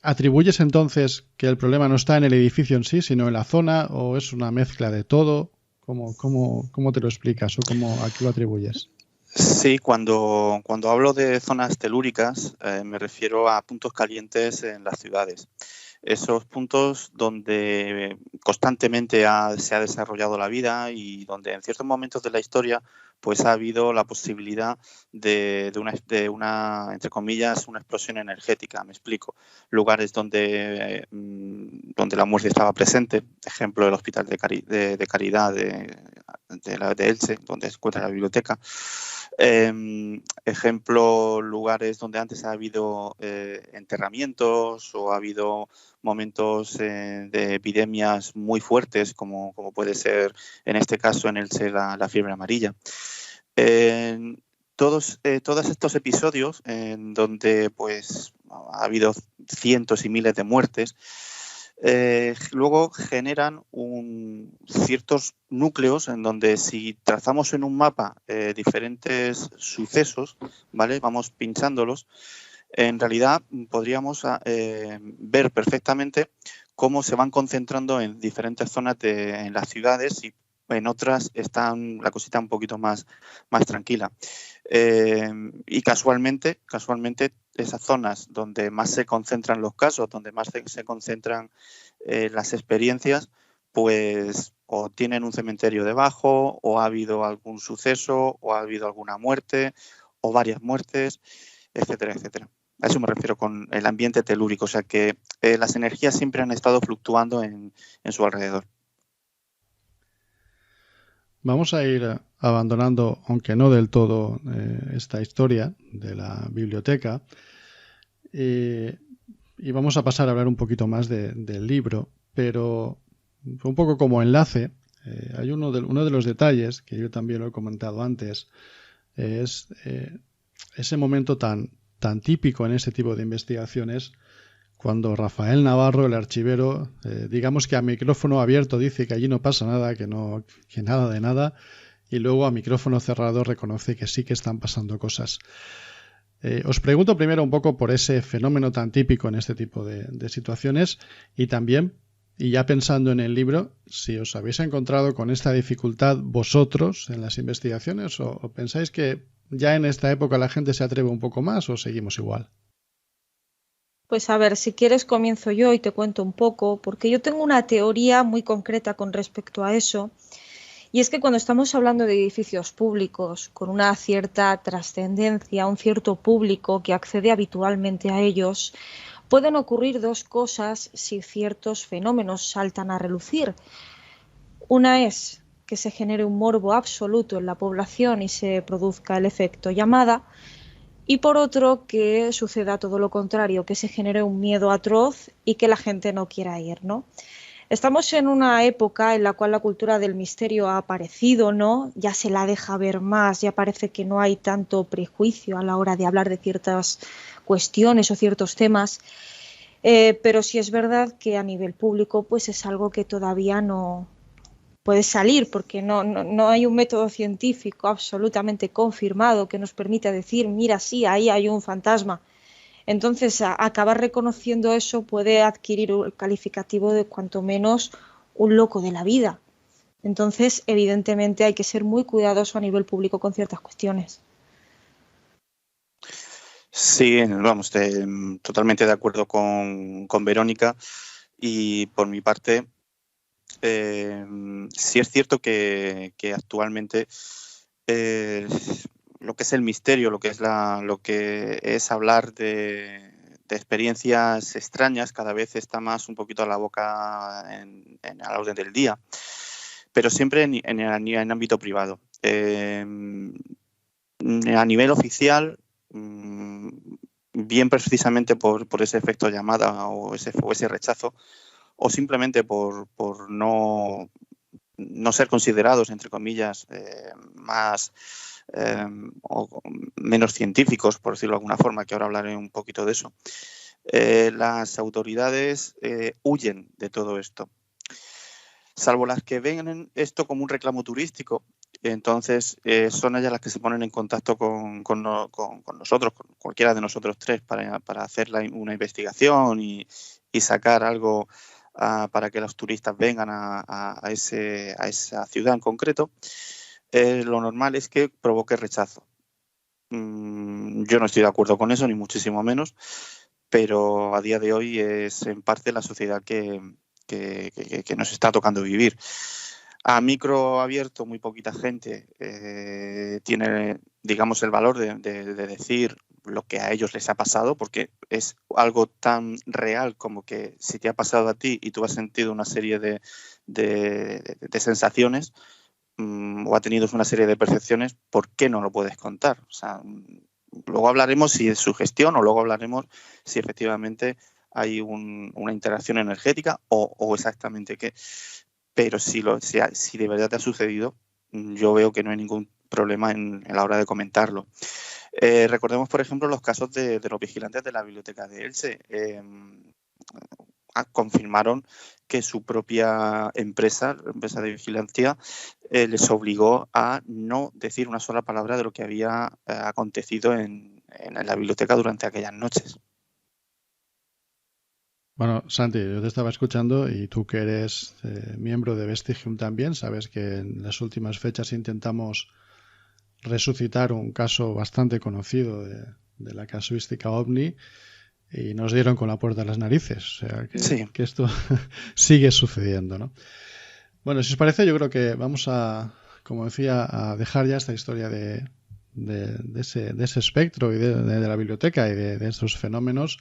Speaker 2: ¿Atribuyes entonces que el problema no está en el edificio en sí, sino en la zona, o es una mezcla de todo? ¿Cómo te lo explicas o a qué lo atribuyes?
Speaker 5: Sí, cuando hablo de zonas telúricas me refiero a puntos calientes en las ciudades. Esos puntos donde constantemente se ha desarrollado la vida y donde en ciertos momentos de la historia pues ha habido la posibilidad de una, entre comillas, una explosión energética. Me explico. Lugares donde la muerte estaba presente, ejemplo el Hospital de Caridad de Elche, donde se encuentra la biblioteca. Ejemplo, lugares donde antes ha habido enterramientos o ha habido momentos de epidemias muy fuertes, como puede ser en este caso en Elche la fiebre amarilla. Todos estos episodios en donde pues ha habido cientos y miles de muertes, luego generan ciertos núcleos en donde si trazamos en un mapa diferentes sucesos, ¿vale? Vamos pinchándolos, en realidad podríamos ver perfectamente cómo se van concentrando en diferentes zonas en las ciudades y en otras están la cosita un poquito más tranquila. Y casualmente esas zonas donde más se concentran los casos, donde más se concentran las experiencias, pues o tienen un cementerio debajo, o ha habido algún suceso, o ha habido alguna muerte, o varias muertes, etcétera, etcétera. A eso me refiero con el ambiente telúrico, o sea que las energías siempre han estado fluctuando en su alrededor.
Speaker 2: Vamos a ir abandonando, aunque no del todo, esta historia de la biblioteca y vamos a pasar a hablar un poquito más del libro, pero un poco como enlace, hay uno de los detalles que yo también lo he comentado antes, es ese momento tan típico en ese tipo de investigaciones cuando Rafael Navarro, el archivero, digamos que a micrófono abierto dice que allí no pasa nada, que nada de nada, y luego a micrófono cerrado reconoce que sí que están pasando cosas. Os pregunto primero un poco por ese fenómeno tan típico en este tipo de situaciones y también, y ya pensando en el libro, si os habéis encontrado con esta dificultad vosotros en las investigaciones o pensáis que ya en esta época la gente se atreve un poco más o seguimos igual.
Speaker 3: Pues a ver, si quieres comienzo yo y te cuento un poco, porque yo tengo una teoría muy concreta con respecto a eso, y es que cuando estamos hablando de edificios públicos con una cierta trascendencia, un cierto público que accede habitualmente a ellos, pueden ocurrir dos cosas si ciertos fenómenos saltan a relucir. Una es que se genere un morbo absoluto en la población y se produzca el efecto llamada, y por otro que suceda todo lo contrario, que se genere un miedo atroz y que la gente no quiera ir, ¿no? Estamos en una época en la cual la cultura del misterio ha aparecido, ¿no? Ya se la deja ver más, ya parece que no hay tanto prejuicio a la hora de hablar de ciertas cuestiones o ciertos temas, pero sí es verdad que a nivel público pues es algo que todavía no puede salir porque no hay un método científico absolutamente confirmado que nos permita decir, mira, sí, ahí hay un fantasma. Entonces, acabar reconociendo eso puede adquirir el calificativo de cuanto menos un loco de la vida. Entonces, evidentemente, hay que ser muy cuidadoso a nivel público con ciertas cuestiones.
Speaker 5: Sí, vamos, totalmente de acuerdo con Verónica y por mi parte, sí es cierto que actualmente lo que es el misterio, lo que es hablar de experiencias extrañas, cada vez está más un poquito a la boca a la orden del día, pero siempre en ámbito privado. A nivel oficial, bien precisamente por ese efecto llamada o ese rechazo, o simplemente por no ser considerados, entre comillas, más o menos científicos, por decirlo de alguna forma, que ahora hablaré un poquito de eso. Las autoridades huyen de todo esto, salvo las que ven esto como un reclamo turístico. Entonces son ellas las que se ponen en contacto con nosotros, con cualquiera de nosotros tres, para hacer una investigación y sacar algo para que los turistas vengan a esa ciudad en concreto. Lo normal es que provoque rechazo. Yo no estoy de acuerdo con eso, ni muchísimo menos, pero a día de hoy es en parte la sociedad que nos está tocando vivir. A micro abierto, muy poquita gente tiene, digamos, el valor de decir lo que a ellos les ha pasado, porque es algo tan real como que si te ha pasado a ti y tú has sentido una serie de sensaciones o has tenido una serie de percepciones, ¿por qué no lo puedes contar? O sea, luego hablaremos si es sugestión o luego hablaremos si efectivamente hay una interacción energética o exactamente qué. Pero si de verdad te ha sucedido, yo veo que no hay ningún problema en la hora de comentarlo. Recordemos, por ejemplo, los casos de los vigilantes de la biblioteca de Elche. Confirmaron que su propia empresa, la empresa de vigilancia, les obligó a no decir una sola palabra de lo que había acontecido en la biblioteca durante aquellas noches.
Speaker 2: Bueno, Santi, yo te estaba escuchando y tú que eres miembro de Vestigium también, sabes que en las últimas fechas intentamos resucitar un caso bastante conocido de la casuística OVNI y nos dieron con la puerta a las narices. O sea, que esto sigue sucediendo, ¿no? Bueno, si os parece, yo creo que vamos a, como decía, a dejar ya esta historia de de ese espectro y de la biblioteca y de esos fenómenos,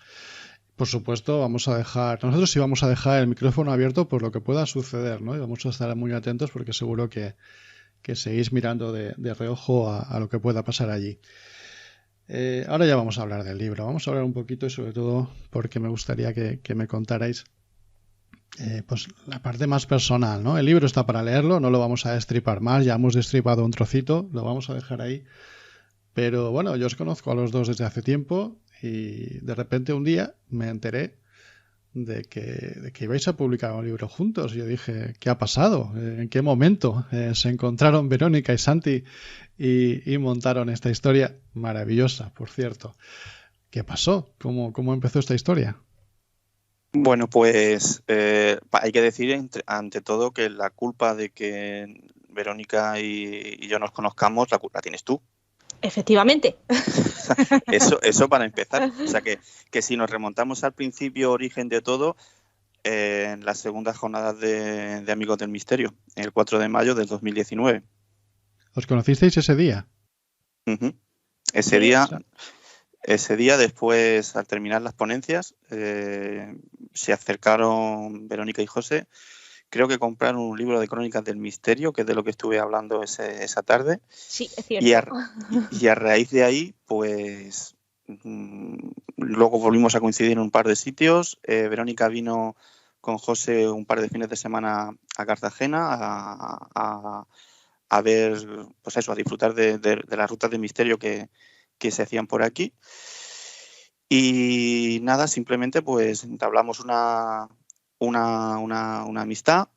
Speaker 2: por supuesto, nosotros sí vamos a dejar el micrófono abierto por lo que pueda suceder, ¿no? Y vamos a estar muy atentos porque seguro que seguís mirando de reojo a lo que pueda pasar allí. Ahora ya vamos a hablar del libro. Vamos a hablar un poquito y sobre todo porque me gustaría que me contarais pues la parte más personal, ¿no? El libro está para leerlo, no lo vamos a destripar más, ya hemos destripado un trocito, lo vamos a dejar ahí. Pero bueno, yo os conozco a los dos desde hace tiempo y de repente un día me enteré de que ibais a publicar un libro juntos. Yo dije, ¿qué ha pasado? ¿En qué momento se encontraron Verónica y Santi y montaron esta historia maravillosa, por cierto? ¿Qué pasó? ¿Cómo empezó esta historia?
Speaker 5: Bueno, pues hay que decir ante todo que la culpa de que Verónica y yo nos conozcamos la tienes tú.
Speaker 3: Efectivamente.
Speaker 5: Eso para empezar. O sea que si nos remontamos al principio, origen de todo, en las segundas jornadas de Amigos del Misterio, el 4 de mayo del 2019.
Speaker 2: ¿Os conocisteis ese día?
Speaker 5: Uh-huh. Ese día, después, al terminar las ponencias, se acercaron Verónica y José. Creo que compraron un libro de Crónicas del Misterio, que es de lo que estuve hablando esa tarde.
Speaker 3: Sí, es cierto.
Speaker 5: Y a raíz de ahí, pues, luego volvimos a coincidir en un par de sitios. Verónica vino con José un par de fines de semana a Cartagena a ver, pues eso, a disfrutar de las rutas de misterio que se hacían por aquí. Y nada, simplemente pues entablamos una amistad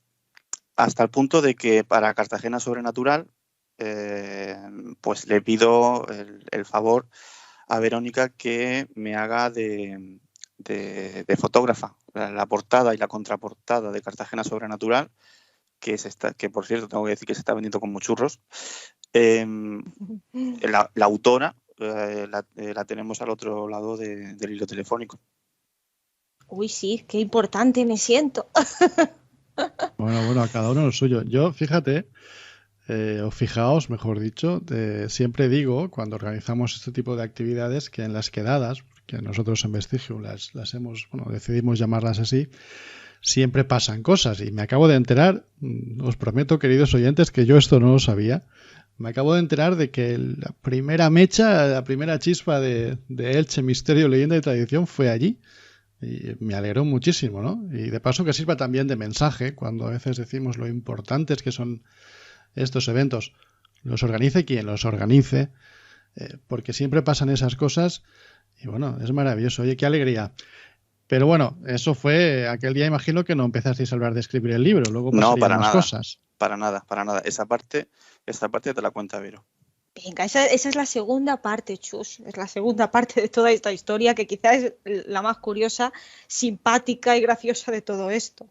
Speaker 5: hasta el punto de que para Cartagena Sobrenatural pues le pido el favor a Verónica que me haga de fotógrafa. La portada y la contraportada de Cartagena Sobrenatural, que por cierto tengo que decir que se está vendiendo como churros. La autora la tenemos al otro lado del hilo telefónico.
Speaker 3: Uy, sí, qué importante me siento.
Speaker 2: Bueno, a cada uno lo suyo. Yo, fíjate, o fijaos, mejor dicho, siempre digo, cuando organizamos este tipo de actividades, que en las quedadas, que nosotros en Vestigium decidimos llamarlas así, siempre pasan cosas. Y me acabo de enterar, os prometo, queridos oyentes, que yo esto no lo sabía. Me acabo de enterar de que la primera mecha, la primera chispa de Elche, Misterio, Leyenda y Tradición fue allí. Y me alegró muchísimo, ¿no? Y de paso que sirva también de mensaje cuando a veces decimos lo importantes que son estos eventos. Los organice quien los organice, porque siempre pasan esas cosas y bueno, es maravilloso. Oye, qué alegría. Pero bueno, eso fue aquel día, imagino que no empezasteis a hablar de escribir el libro, luego pasarían más cosas.
Speaker 5: Para nada. Esa parte te la cuenta Vero.
Speaker 3: Venga, esa es la segunda parte, Chus. Es la segunda parte de toda esta historia, que quizás es la más curiosa, simpática y graciosa de todo esto.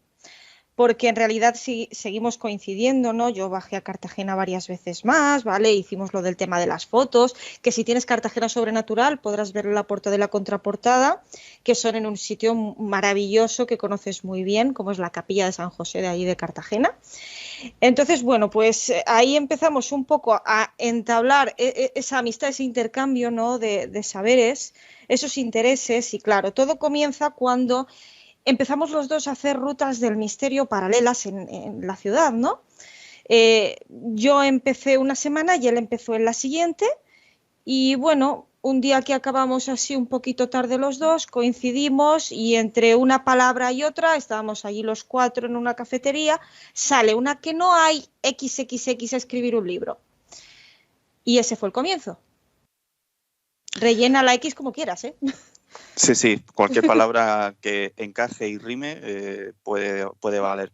Speaker 3: Porque en realidad sí seguimos coincidiendo, ¿no? Yo bajé a Cartagena varias veces más, ¿vale? Hicimos lo del tema de las fotos, que si tienes Cartagena Sobrenatural podrás ver la portada y la contraportada, que son en un sitio maravilloso que conoces muy bien, como es la Capilla de San José de allí de Cartagena. Entonces, bueno, pues ahí empezamos un poco a entablar esa amistad, ese intercambio, ¿no? de saberes, esos intereses, y claro, todo comienza cuando empezamos los dos a hacer rutas del misterio paralelas en la ciudad, ¿no? Yo empecé una semana y él empezó en la siguiente, y bueno, un día que acabamos así un poquito tarde los dos, coincidimos y entre una palabra y otra, estábamos allí los cuatro en una cafetería, sale una que no hay XXX a escribir un libro. Y ese fue el comienzo. Rellena la X como quieras, ¿eh?
Speaker 5: Sí, cualquier palabra que encaje y rime puede valer.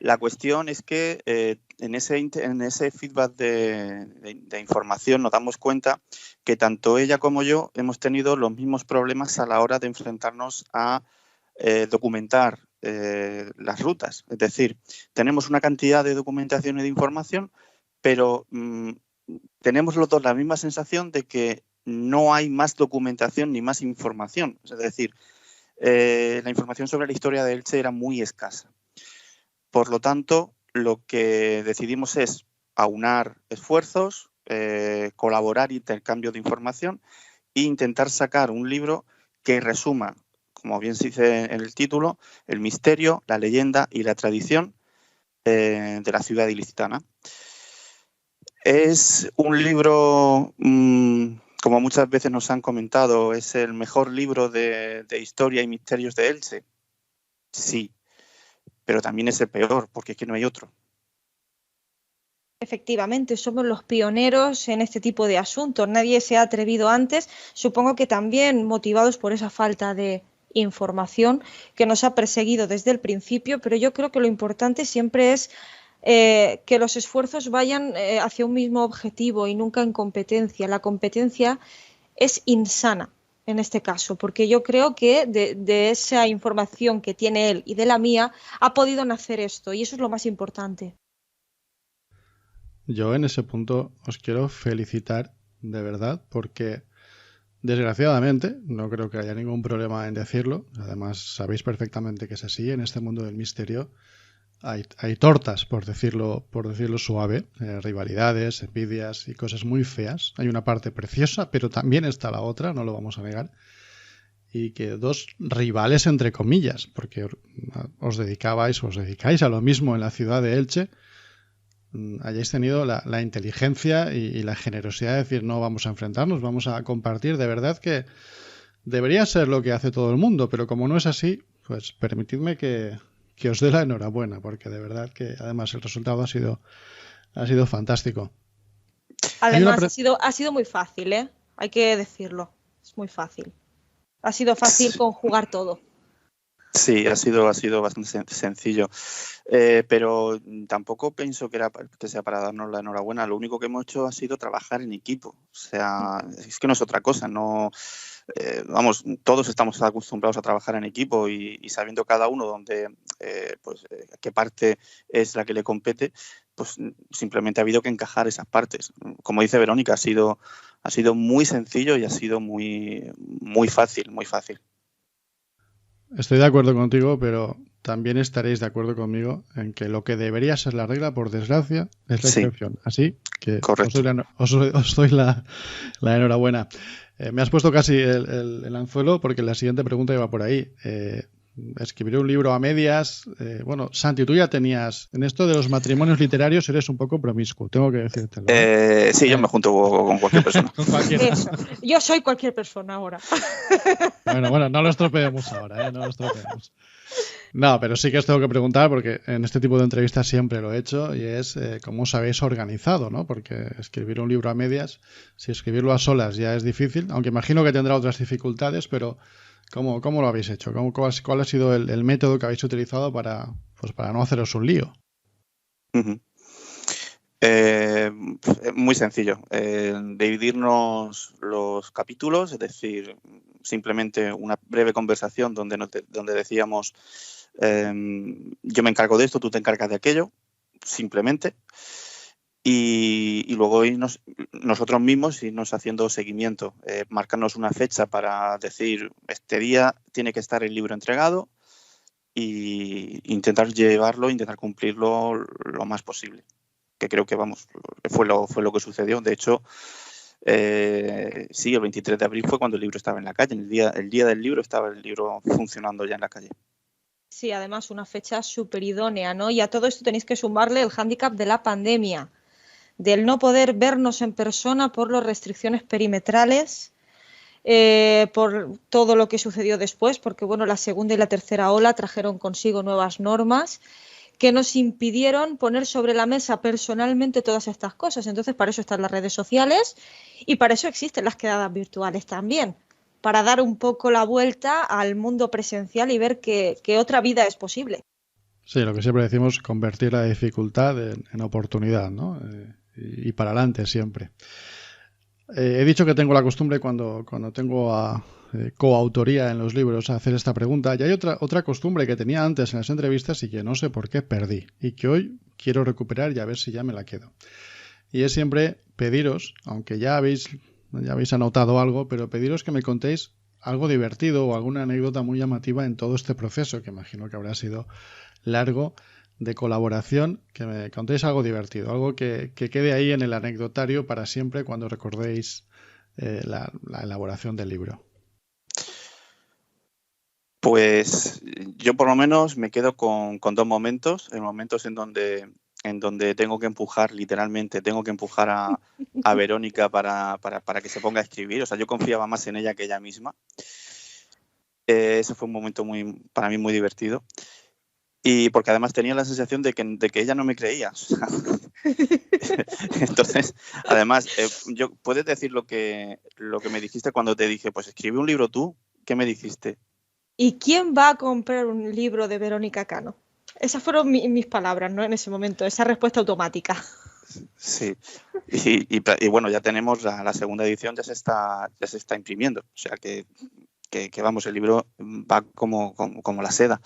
Speaker 5: La cuestión es que en ese feedback de información nos damos cuenta que tanto ella como yo hemos tenido los mismos problemas a la hora de enfrentarnos a documentar las rutas. Es decir, tenemos una cantidad de documentación y de información, pero tenemos los dos la misma sensación de que no hay más documentación ni más información. Es decir, la información sobre la historia de Elche era muy escasa. Por lo tanto, lo que decidimos es aunar esfuerzos, colaborar, intercambio de información e intentar sacar un libro que resuma, como bien se dice en el título, el misterio, la leyenda y la tradición de la ciudad ilicitana. Es un libro, como muchas veces nos han comentado, es el mejor libro de historia y misterios de Elche. Sí, pero también es el peor, porque es que no hay otro.
Speaker 3: Efectivamente, somos los pioneros en este tipo de asuntos. Nadie se ha atrevido antes, supongo que también motivados por esa falta de información que nos ha perseguido desde el principio, pero yo creo que lo importante siempre es que los esfuerzos vayan hacia un mismo objetivo y nunca en competencia. La competencia es insana en este caso, porque yo creo que de esa información que tiene él y de la mía ha podido nacer esto, y eso es lo más importante.
Speaker 2: Yo en ese punto os quiero felicitar de verdad, porque desgraciadamente, no creo que haya ningún problema en decirlo, además sabéis perfectamente que es así, en este mundo del misterio hay tortas, por decirlo suave, rivalidades, envidias y cosas muy feas. Hay una parte preciosa, pero también está la otra, no lo vamos a negar. Y que dos rivales, entre comillas, porque os dedicáis a lo mismo en la ciudad de Elche, hayáis tenido la inteligencia y la generosidad de decir no vamos a enfrentarnos, vamos a compartir. De verdad que debería ser lo que hace todo el mundo, pero como no es así, pues permitidme que os dé la enhorabuena, porque de verdad que además el resultado ha sido fantástico.
Speaker 3: Además ha sido muy fácil, hay que decirlo, es muy fácil. Ha sido fácil conjugar todo.
Speaker 5: Sí, ha sido bastante sencillo, pero tampoco pienso que sea para darnos la enhorabuena. Lo único que hemos hecho ha sido trabajar en equipo. O sea, es que no es otra cosa. No, todos estamos acostumbrados a trabajar en equipo y sabiendo cada uno qué parte es la que le compete, pues simplemente ha habido que encajar esas partes. Como dice Verónica, ha sido muy sencillo y ha sido muy, muy fácil, muy fácil.
Speaker 2: Estoy de acuerdo contigo, pero también estaréis de acuerdo conmigo en que lo que debería ser la regla, por desgracia, es la excepción. Así que os doy la enhorabuena. Me has puesto casi el anzuelo porque la siguiente pregunta iba por ahí. Escribir un libro a medias. Bueno, Santi, tú ya tenías... En esto de los matrimonios literarios eres un poco promiscuo, tengo que decírtelo.
Speaker 5: Sí, yo me junto con cualquier persona.
Speaker 2: Con cualquiera.
Speaker 3: Eso. Yo soy cualquier persona ahora.
Speaker 2: Bueno, no lo estropeemos ahora, no lo estropeemos. No, pero sí que os tengo que preguntar, porque en este tipo de entrevistas siempre lo he hecho, y es cómo os habéis organizado, ¿no? Porque escribir un libro a medias, si escribirlo a solas ya es difícil, aunque imagino que tendrá otras dificultades, pero ¿cómo lo habéis hecho? ¿Cuál ha sido el método que habéis utilizado para no haceros un lío?
Speaker 5: Uh-huh. Muy sencillo. Dividirnos los capítulos, es decir, simplemente una breve conversación donde decíamos yo me encargo de esto, tú te encargas de aquello, simplemente. Y luego nosotros mismos irnos haciendo seguimiento, marcarnos una fecha para decir este día tiene que estar el libro entregado e intentar cumplirlo lo más posible. Que creo que fue lo que sucedió. De hecho, sí, el 23 de abril fue cuando el libro estaba en la calle. El día del libro estaba el libro funcionando ya en la calle.
Speaker 3: Sí, además una fecha súper idónea, ¿no? Y a todo esto tenéis que sumarle el hándicap de la pandemia, del no poder vernos en persona por las restricciones perimetrales, por todo lo que sucedió después, porque bueno, la segunda y la tercera ola trajeron consigo nuevas normas que nos impidieron poner sobre la mesa personalmente todas estas cosas. Entonces, para eso están las redes sociales y para eso existen las quedadas virtuales también, para dar un poco la vuelta al mundo presencial y ver que otra vida es posible.
Speaker 2: Sí, lo que siempre decimos, convertir la dificultad en oportunidad, ¿no? Y para adelante siempre. He dicho que tengo la costumbre cuando tengo coautoría en los libros a hacer esta pregunta. Y hay otra costumbre que tenía antes en las entrevistas y que no sé por qué perdí y que hoy quiero recuperar y a ver si ya me la quedo. Y es siempre pediros, aunque ya habéis anotado algo, pero pediros que me contéis algo divertido o alguna anécdota muy llamativa en todo este proceso, que imagino que habrá sido largo, de colaboración, que me contéis algo divertido, algo que quede ahí en el anecdotario para siempre cuando recordéis la elaboración del libro.
Speaker 5: Pues yo por lo menos me quedo con dos momentos, momentos en donde tengo que empujar, literalmente, tengo que empujar a Verónica para que se ponga a escribir. O sea, yo confiaba más en ella que ella misma. Ese fue un momento para mí muy divertido. Y porque además tenía la sensación de que ella no me creía. O sea, entonces, además, ¿puedes decir lo que me dijiste cuando te dije, pues escribe un libro tú? ¿Qué me dijiste?
Speaker 3: ¿Y quién va a comprar un libro de Verónica Cano? Esas fueron mis palabras, ¿no? En ese momento, esa respuesta automática.
Speaker 5: Sí, y bueno, ya tenemos la segunda edición, ya se está imprimiendo. O sea que vamos, el libro va como la seda.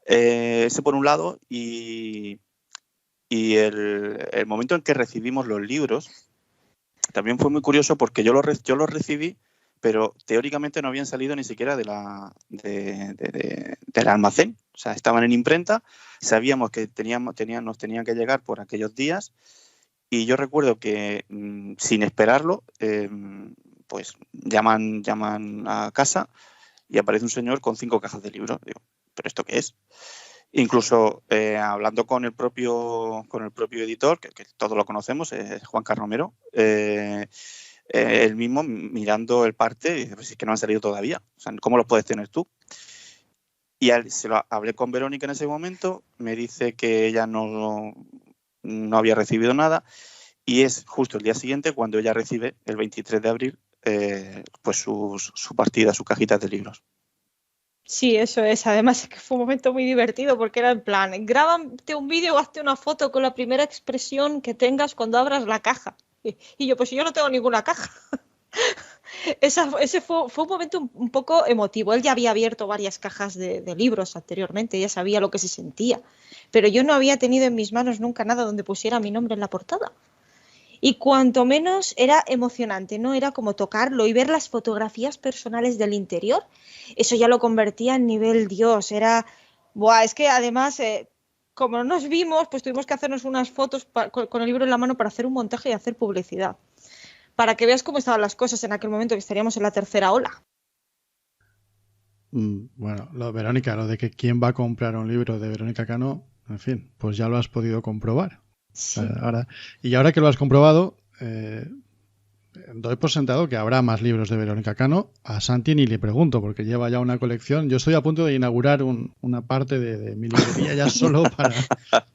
Speaker 5: Ese por un lado, y el momento en que recibimos los libros también fue muy curioso porque yo los recibí, pero teóricamente no habían salido ni siquiera del almacén. O sea, estaban en imprenta, sabíamos que nos tenían que llegar por aquellos días, y yo recuerdo que sin esperarlo, pues llaman a casa y aparece un señor con 5 cajas de libros. Digo, ¿pero esto qué es? Incluso hablando con el propio editor, que todos lo conocemos, es Juan Carromero, él mismo mirando el parte, y dice, pues es que no han salido todavía. O sea, ¿cómo los puedes tener tú? Y se lo hablé con Verónica en ese momento, me dice que ella no había recibido nada, y es justo el día siguiente cuando ella recibe, el 23 de abril, pues su partida, sus cajitas de libros.
Speaker 3: Sí, eso es. Además es que fue un momento muy divertido porque era en plan, grábate un vídeo o hazte una foto con la primera expresión que tengas cuando abras la caja. Y yo, pues yo no tengo ninguna caja. Ese fue un momento un poco emotivo. Él ya había abierto varias cajas de libros anteriormente, ya sabía lo que se sentía. Pero yo no había tenido en mis manos nunca nada donde pusiera mi nombre en la portada. Y cuanto menos era emocionante, ¿no? Era como tocarlo y ver las fotografías personales del interior. Eso ya lo convertía en nivel Dios. Es que además, como no nos vimos, pues tuvimos que hacernos unas fotos con el libro en la mano para hacer un montaje y hacer publicidad. Para que veas cómo estaban las cosas en aquel momento, que estaríamos en la tercera ola.
Speaker 2: Bueno, Verónica, lo de que quién va a comprar un libro de Verónica Cano, en fin, pues ya lo has podido comprobar. Sí. Ahora que lo has comprobado, doy por sentado que habrá más libros de Verónica Cano. A Santi ni le pregunto, porque lleva ya una colección. Yo estoy a punto de inaugurar una parte de mi librería ya solo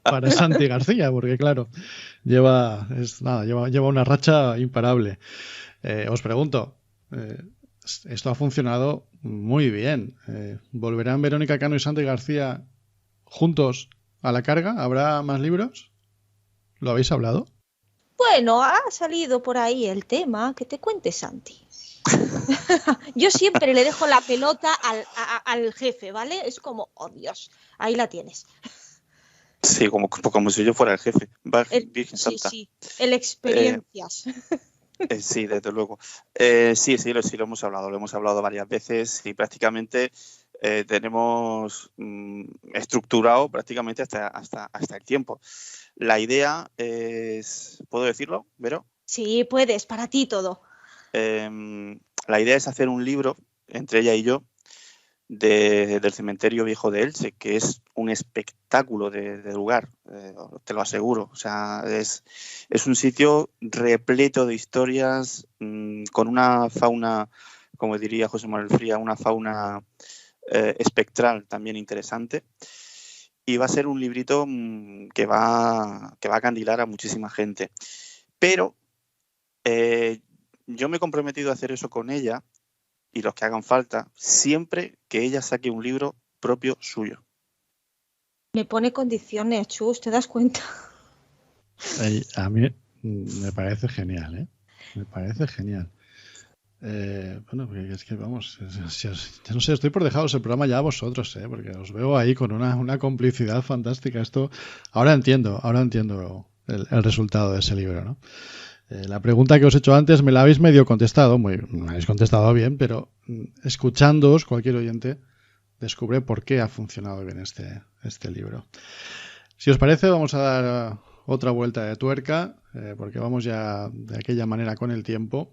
Speaker 2: para Santi García, porque claro, lleva una racha imparable. Os pregunto, esto ha funcionado muy bien. ¿Volverán Verónica Cano y Santi García juntos a la carga? ¿Habrá más libros? ¿Lo habéis hablado?
Speaker 3: Bueno, ha salido por ahí el tema. Que te cuente, Santi. Yo siempre le dejo la pelota al jefe, ¿vale? Es como, oh Dios, ahí la tienes.
Speaker 5: Sí, como si yo fuera el jefe. Virgen Santa.
Speaker 3: Sí, el experiencias.
Speaker 5: Sí, desde luego. Sí, lo hemos hablado varias veces y prácticamente tenemos estructurado prácticamente hasta el tiempo. La idea es... ¿Puedo decirlo, Vero?
Speaker 3: Sí, puedes, para ti todo.
Speaker 5: La idea es hacer un libro, entre ella y yo, del cementerio viejo de Elche, que es un espectáculo de lugar, te lo aseguro. O sea, es un sitio repleto de historias, con una fauna, como diría José Manuel Fría, una fauna espectral también interesante. Y va a ser un librito que va a candilar a muchísima gente. Pero yo me he comprometido a hacer eso con ella y los que hagan falta, siempre que ella saque un libro propio suyo.
Speaker 3: Me pone condiciones, Chus, ¿te das cuenta?
Speaker 2: A mí me parece genial, ¿eh? Me parece genial. Bueno, es que vamos, ya no sé, estoy por dejaros el programa ya a vosotros, porque os veo ahí con una complicidad fantástica. Esto, ahora entiendo el resultado de ese libro, ¿no? La pregunta que os he hecho antes me la habéis medio contestado, me habéis contestado bien, pero escuchándoos, cualquier oyente descubre por qué ha funcionado bien este libro. Si os parece, vamos a dar otra vuelta de tuerca, porque vamos ya de aquella manera con el tiempo.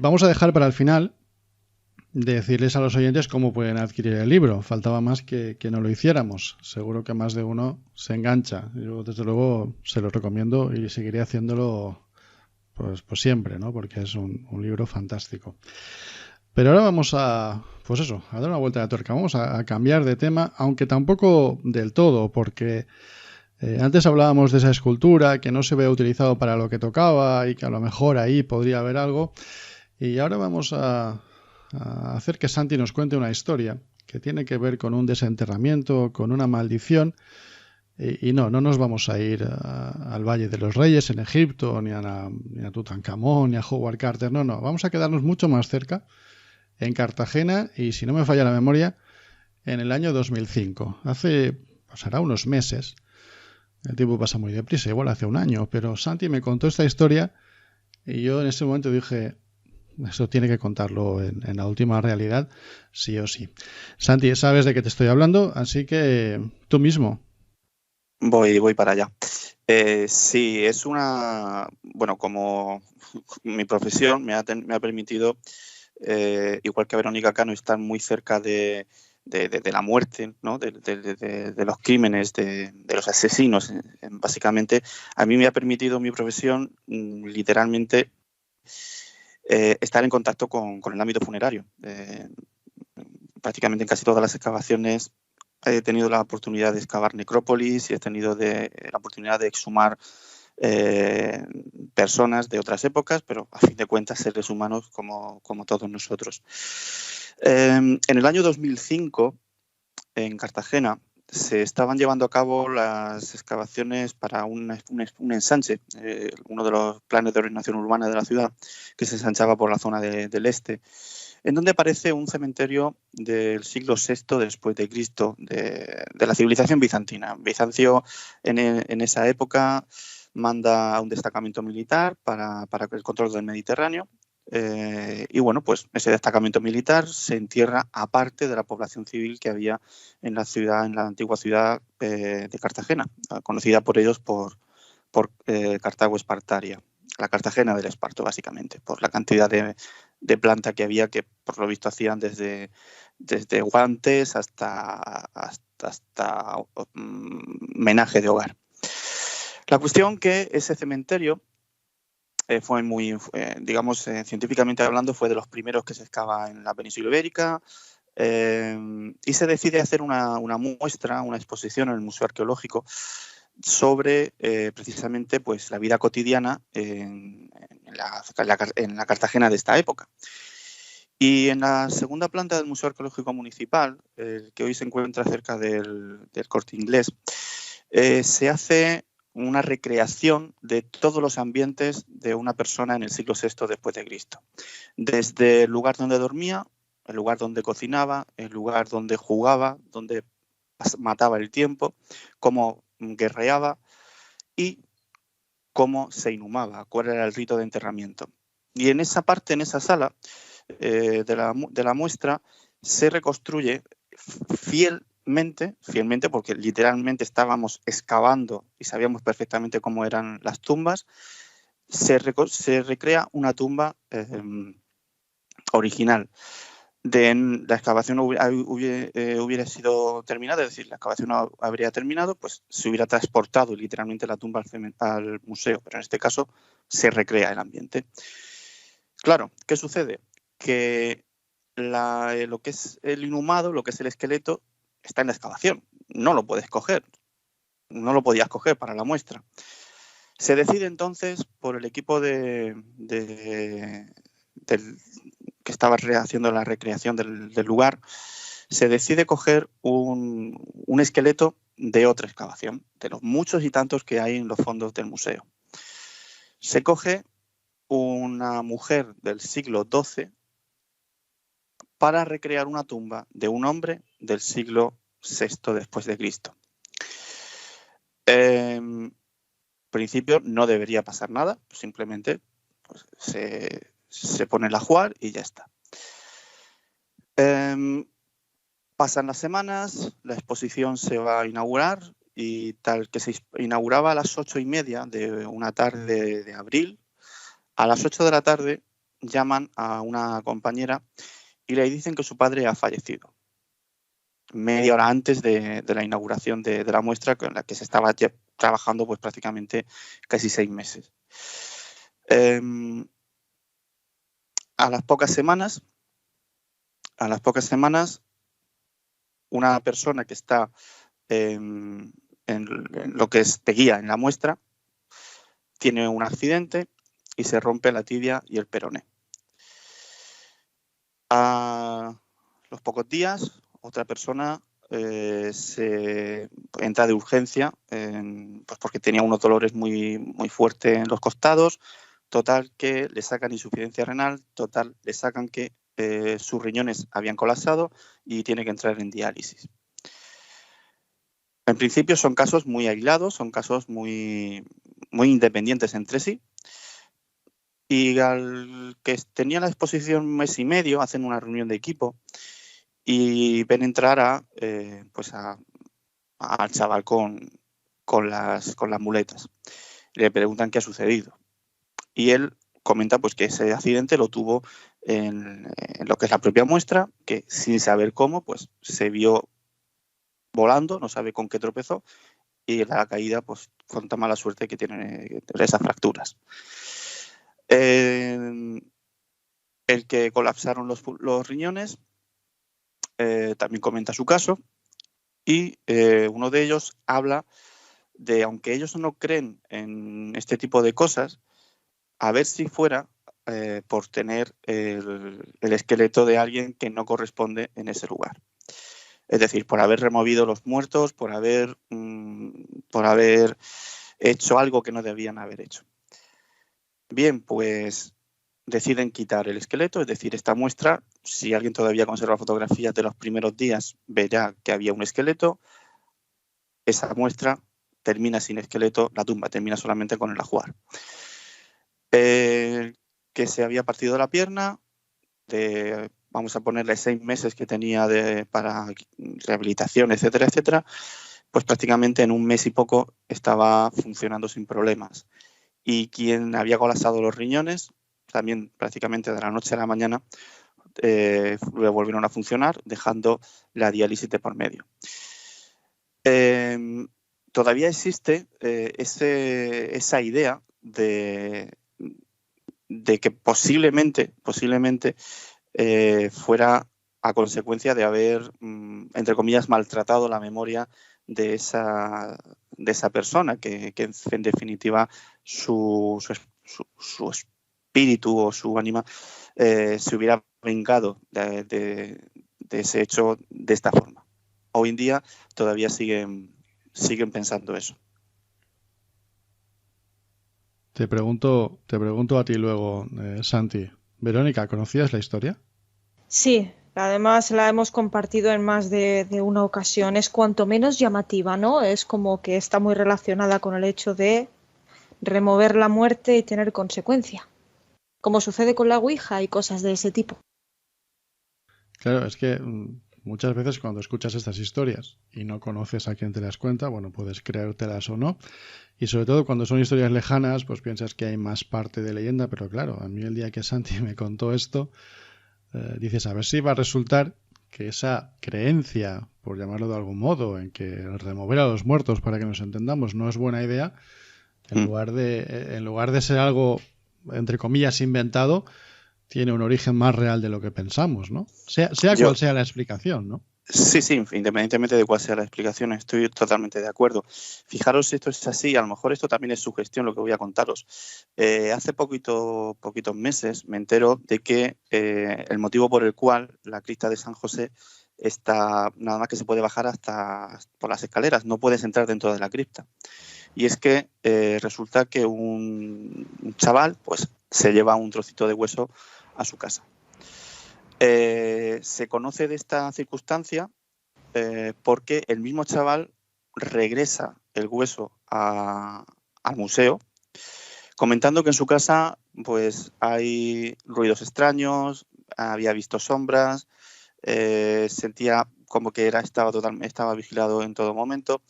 Speaker 2: Vamos a dejar para el final de decirles a los oyentes cómo pueden adquirir el libro. Faltaba más que no lo hiciéramos. Seguro que más de uno se engancha. Yo, desde luego, se lo recomiendo y seguiré haciéndolo pues siempre, ¿no? Porque es un libro fantástico. Pero ahora vamos a dar una vuelta de tuerca. Vamos a cambiar de tema, aunque tampoco del todo, porque antes hablábamos de esa escultura que no se ve utilizado para lo que tocaba y que a lo mejor ahí podría haber algo. Y ahora vamos a hacer que Santi nos cuente una historia que tiene que ver con un desenterramiento, con una maldición. Y no nos vamos a ir al Valle de los Reyes en Egipto, ni a Tutankamón, ni a Howard Carter. No, vamos a quedarnos mucho más cerca, en Cartagena, y si no me falla la memoria, en el año 2005. Pasará unos meses. El tiempo pasa muy deprisa, igual hace un año, pero Santi me contó esta historia y yo en ese momento dije, eso tiene que contarlo en la última realidad, sí o sí. Santi, sabes de qué te estoy hablando, así que tú mismo.
Speaker 5: Voy para allá. Sí, es bueno, como mi profesión me ha permitido, igual que a Verónica Cano, estar muy cerca de la muerte, ¿no? de los crímenes, de los asesinos. Básicamente, a mí me ha permitido mi profesión literalmente estar en contacto con el ámbito funerario. Prácticamente en casi todas las excavaciones he tenido la oportunidad de excavar necrópolis y he tenido la oportunidad de exhumar personas de otras épocas, pero a fin de cuentas seres humanos como todos nosotros. En el año 2005, en Cartagena, se estaban llevando a cabo las excavaciones para un ensanche, uno de los planes de ordenación urbana de la ciudad, que se ensanchaba por la zona del este, en donde aparece un cementerio del siglo VI después de Cristo, de la civilización bizantina. Bizancio en esa época manda a un destacamento militar para el control del Mediterráneo. Y bueno, pues ese destacamento militar se entierra aparte de la población civil que había en la antigua ciudad de Cartagena, conocida por ellos por Cartago Espartaria, la Cartagena del Esparto, básicamente, por la cantidad de planta que había, que por lo visto hacían desde guantes hasta menaje de hogar. La cuestión que ese cementerio fue científicamente hablando, fue de los primeros que se excava en la península ibérica, y se decide hacer una muestra, una exposición en el Museo Arqueológico sobre precisamente pues, la vida cotidiana en la Cartagena de esta época. Y en la segunda planta del Museo Arqueológico Municipal, que hoy se encuentra cerca del Corte Inglés, se hace una recreación de todos los ambientes de una persona en el siglo VI después de Cristo. Desde el lugar donde dormía, el lugar donde cocinaba, el lugar donde jugaba, donde mataba el tiempo, cómo guerreaba y cómo se inhumaba, cuál era el rito de enterramiento. Y en esa parte, en esa sala de la muestra, se reconstruye fielmente, porque literalmente estábamos excavando y sabíamos perfectamente cómo eran las tumbas, se recrea una tumba original. La excavación hubiera sido terminada, es decir, la excavación no habría terminado, pues se hubiera transportado literalmente la tumba al museo, pero en este caso se recrea el ambiente. Claro, ¿qué sucede? Que lo que es el inhumado, lo que es el esqueleto, está en la excavación, no lo puedes coger, no lo podías coger para la muestra. Se decide entonces por el equipo que estaba haciendo la recreación del lugar, se decide coger un esqueleto de otra excavación, de los muchos y tantos que hay en los fondos del museo. Se coge una mujer del siglo XII para recrear una tumba de un hombre del siglo VI después de Cristo. En principio no debería pasar nada, simplemente pues, se pone el ajuar y ya está. Pasan las semanas, la exposición se va a inaugurar y tal que se inauguraba a las 8:30 de una tarde de abril, a las 8 de la tarde llaman a una compañera y le dicen que su padre ha fallecido. Media hora antes de la inauguración de la muestra, con la que se estaba ya trabajando pues prácticamente casi 6 meses. A las pocas semanas, una persona que está en lo que es de guía en la muestra tiene un accidente y se rompe la tibia y el peroné. A los pocos días, otra persona se entra de urgencia pues porque tenía unos dolores muy, muy fuertes en los costados. Total, que le sacan insuficiencia renal. Total, le sacan que sus riñones habían colapsado y tiene que entrar en diálisis. En principio son casos muy aislados, son casos muy, muy independientes entre sí. Y al que tenía la exposición 1 mes y medio, hacen una reunión de equipo y ven entrar al chaval con las muletas. Le preguntan qué ha sucedido. Y él comenta pues que ese accidente lo tuvo en lo que es la propia muestra, que sin saber cómo pues se vio volando, no sabe con qué tropezó, y en la caída pues con tan mala suerte que tiene esas fracturas. El que colapsaron los riñones también comenta su caso, y uno de ellos habla de, aunque ellos no creen en este tipo de cosas, a ver si fuera por tener el esqueleto de alguien que no corresponde en ese lugar. Es decir, por haber removido los muertos, por haber hecho algo que no debían haber hecho. Bien, pues deciden quitar el esqueleto, es decir, esta muestra, si alguien todavía conserva fotografías de los primeros días, verá que había un esqueleto. Esa muestra termina sin esqueleto, la tumba termina solamente con el ajuar. Que se había partido la pierna, vamos a ponerle 6 meses que tenía para rehabilitación, etcétera, etcétera, pues prácticamente en 1 mes y poco estaba funcionando sin problemas. Y quien había colapsado los riñones, también prácticamente de la noche a la mañana, le volvieron a funcionar, dejando la diálisis de por medio. Todavía existe esa idea de que posiblemente fuera a consecuencia de haber, entre comillas, maltratado la memoria de esa persona, que en definitiva su espíritu o su ánima se hubiera vengado de ese hecho de esta forma. Hoy en día todavía siguen pensando eso.
Speaker 2: Te pregunto a ti luego, Santi. Verónica, ¿conocías la historia?
Speaker 3: Sí, además la hemos compartido en más de una ocasión. Es cuanto menos llamativa, ¿no? Es como que está muy relacionada con el hecho de remover la muerte y tener consecuencia, como sucede con la Ouija y cosas de ese tipo.
Speaker 2: Claro, es que muchas veces cuando escuchas estas historias y no conoces a quién te las cuenta, bueno, puedes creértelas o no. Y sobre todo cuando son historias lejanas, pues piensas que hay más parte de leyenda, pero claro, a mí el día que Santi me contó esto, dices, a ver si va a resultar que esa creencia, por llamarlo de algún modo, en que remover a los muertos, para que nos entendamos, no es buena idea, en lugar de ser algo, entre comillas, inventado, tiene un origen más real de lo que pensamos, ¿no? Sea cual sea la explicación, ¿no?
Speaker 5: Sí, independientemente de cuál sea la explicación, estoy totalmente de acuerdo. Fijaros si esto es así, a lo mejor esto también es sugestión lo que voy a contaros. Hace poquitos meses me entero de que el motivo por el cual la cripta de San José está, nada más que se puede bajar hasta por las escaleras, no puedes entrar dentro de la cripta. Y es que resulta que un chaval pues se lleva un trocito de hueso a su casa. Se conoce de esta circunstancia porque el mismo chaval regresa el hueso al museo, comentando que en su casa pues hay ruidos extraños, había visto sombras, sentía como que estaba vigilado en todo momento,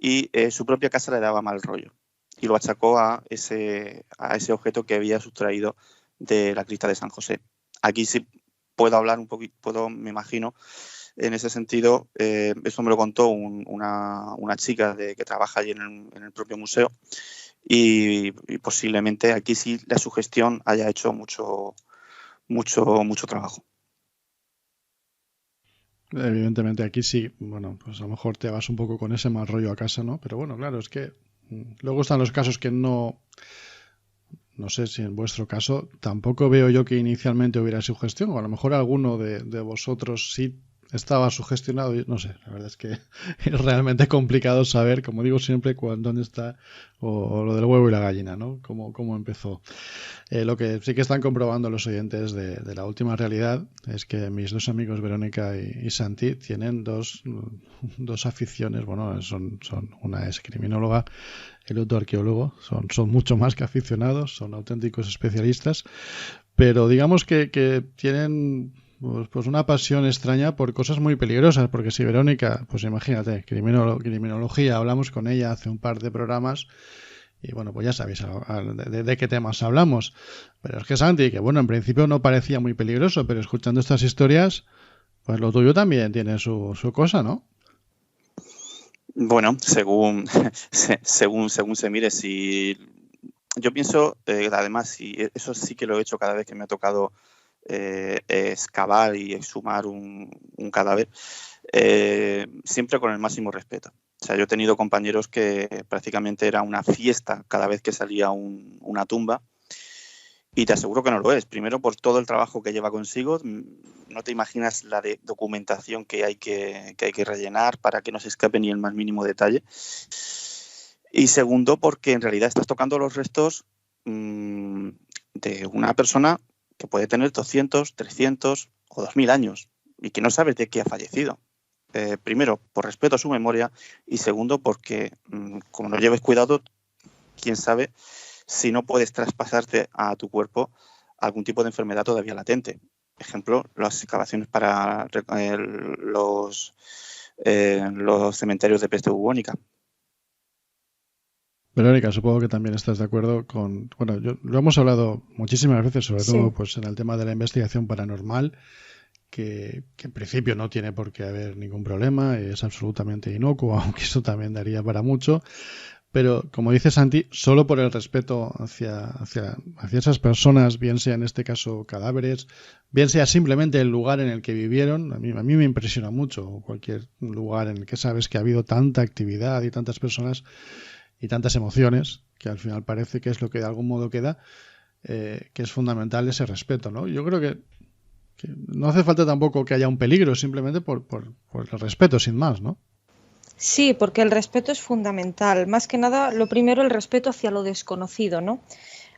Speaker 5: y su propia casa le daba mal rollo y lo achacó a ese objeto que había sustraído de la cripta de San José. Aquí sí puedo hablar un poquito, me imagino, en ese sentido. Eso me lo contó una chica que trabaja allí en el propio museo y posiblemente aquí sí la sugestión haya hecho mucho trabajo.
Speaker 2: Evidentemente aquí sí, bueno, pues a lo mejor te vas un poco con ese mal rollo a casa, ¿no? Pero bueno, claro, es que luego están los casos que no sé si en vuestro caso tampoco veo yo que inicialmente hubiera sugestión, o a lo mejor alguno de vosotros sí estaba sugestionado, no sé, la verdad es que es realmente complicado saber, como digo siempre, dónde está o lo del huevo y la gallina, ¿no? Cómo empezó. Lo que sí que están comprobando los oyentes de la última realidad es que mis dos amigos Verónica y Santi tienen dos aficiones. Bueno, son una es criminóloga, el otro arqueólogo. Son mucho más que aficionados, son auténticos especialistas, pero digamos que tienen pues una pasión extraña por cosas muy peligrosas, porque si Verónica, pues imagínate, criminología, hablamos con ella hace un par de programas y bueno, pues ya sabéis de qué temas hablamos. Pero es que Santi, que bueno, en principio no parecía muy peligroso, pero escuchando estas historias, pues lo tuyo también tiene su cosa, ¿no?
Speaker 5: Bueno, según se mire, si yo pienso, además, y eso sí que lo he hecho cada vez que me ha tocado excavar y exhumar un cadáver, siempre con el máximo respeto. O sea, yo he tenido compañeros que prácticamente era una fiesta cada vez que salía una tumba, y te aseguro que no lo es. Primero, por todo el trabajo que lleva consigo, no te imaginas la de documentación que hay que rellenar para que no se escape ni el más mínimo detalle. Y segundo, porque en realidad estás tocando los restos de una persona que puede tener 200, 300 o 2000 años y que no sabes de qué ha fallecido. Primero, por respeto a su memoria, y segundo, porque como no lleves cuidado, quién sabe si no puedes traspasarte a tu cuerpo algún tipo de enfermedad todavía latente. Ejemplo, las excavaciones para los cementerios de peste bubónica.
Speaker 2: Verónica, supongo que también estás de acuerdo con... Bueno, lo hemos hablado muchísimas veces, sobre
Speaker 3: Sí.
Speaker 2: todo pues en el tema de la investigación paranormal, que en principio no tiene por qué haber ningún problema, es absolutamente inocuo, aunque eso también daría para mucho. Pero, como dice Santi, solo por el respeto hacia esas personas, bien sea en este caso cadáveres, bien sea simplemente el lugar en el que vivieron. A mí me impresiona mucho cualquier lugar en el que sabes que ha habido tanta actividad y tantas personas y tantas emociones, que al final parece que es lo que de algún modo queda, que es fundamental ese respeto, ¿no? Yo creo que no hace falta tampoco que haya un peligro, simplemente por el respeto, sin más, ¿no?
Speaker 3: Sí, porque el respeto es fundamental. Más que nada, lo primero, el respeto hacia lo desconocido, ¿no?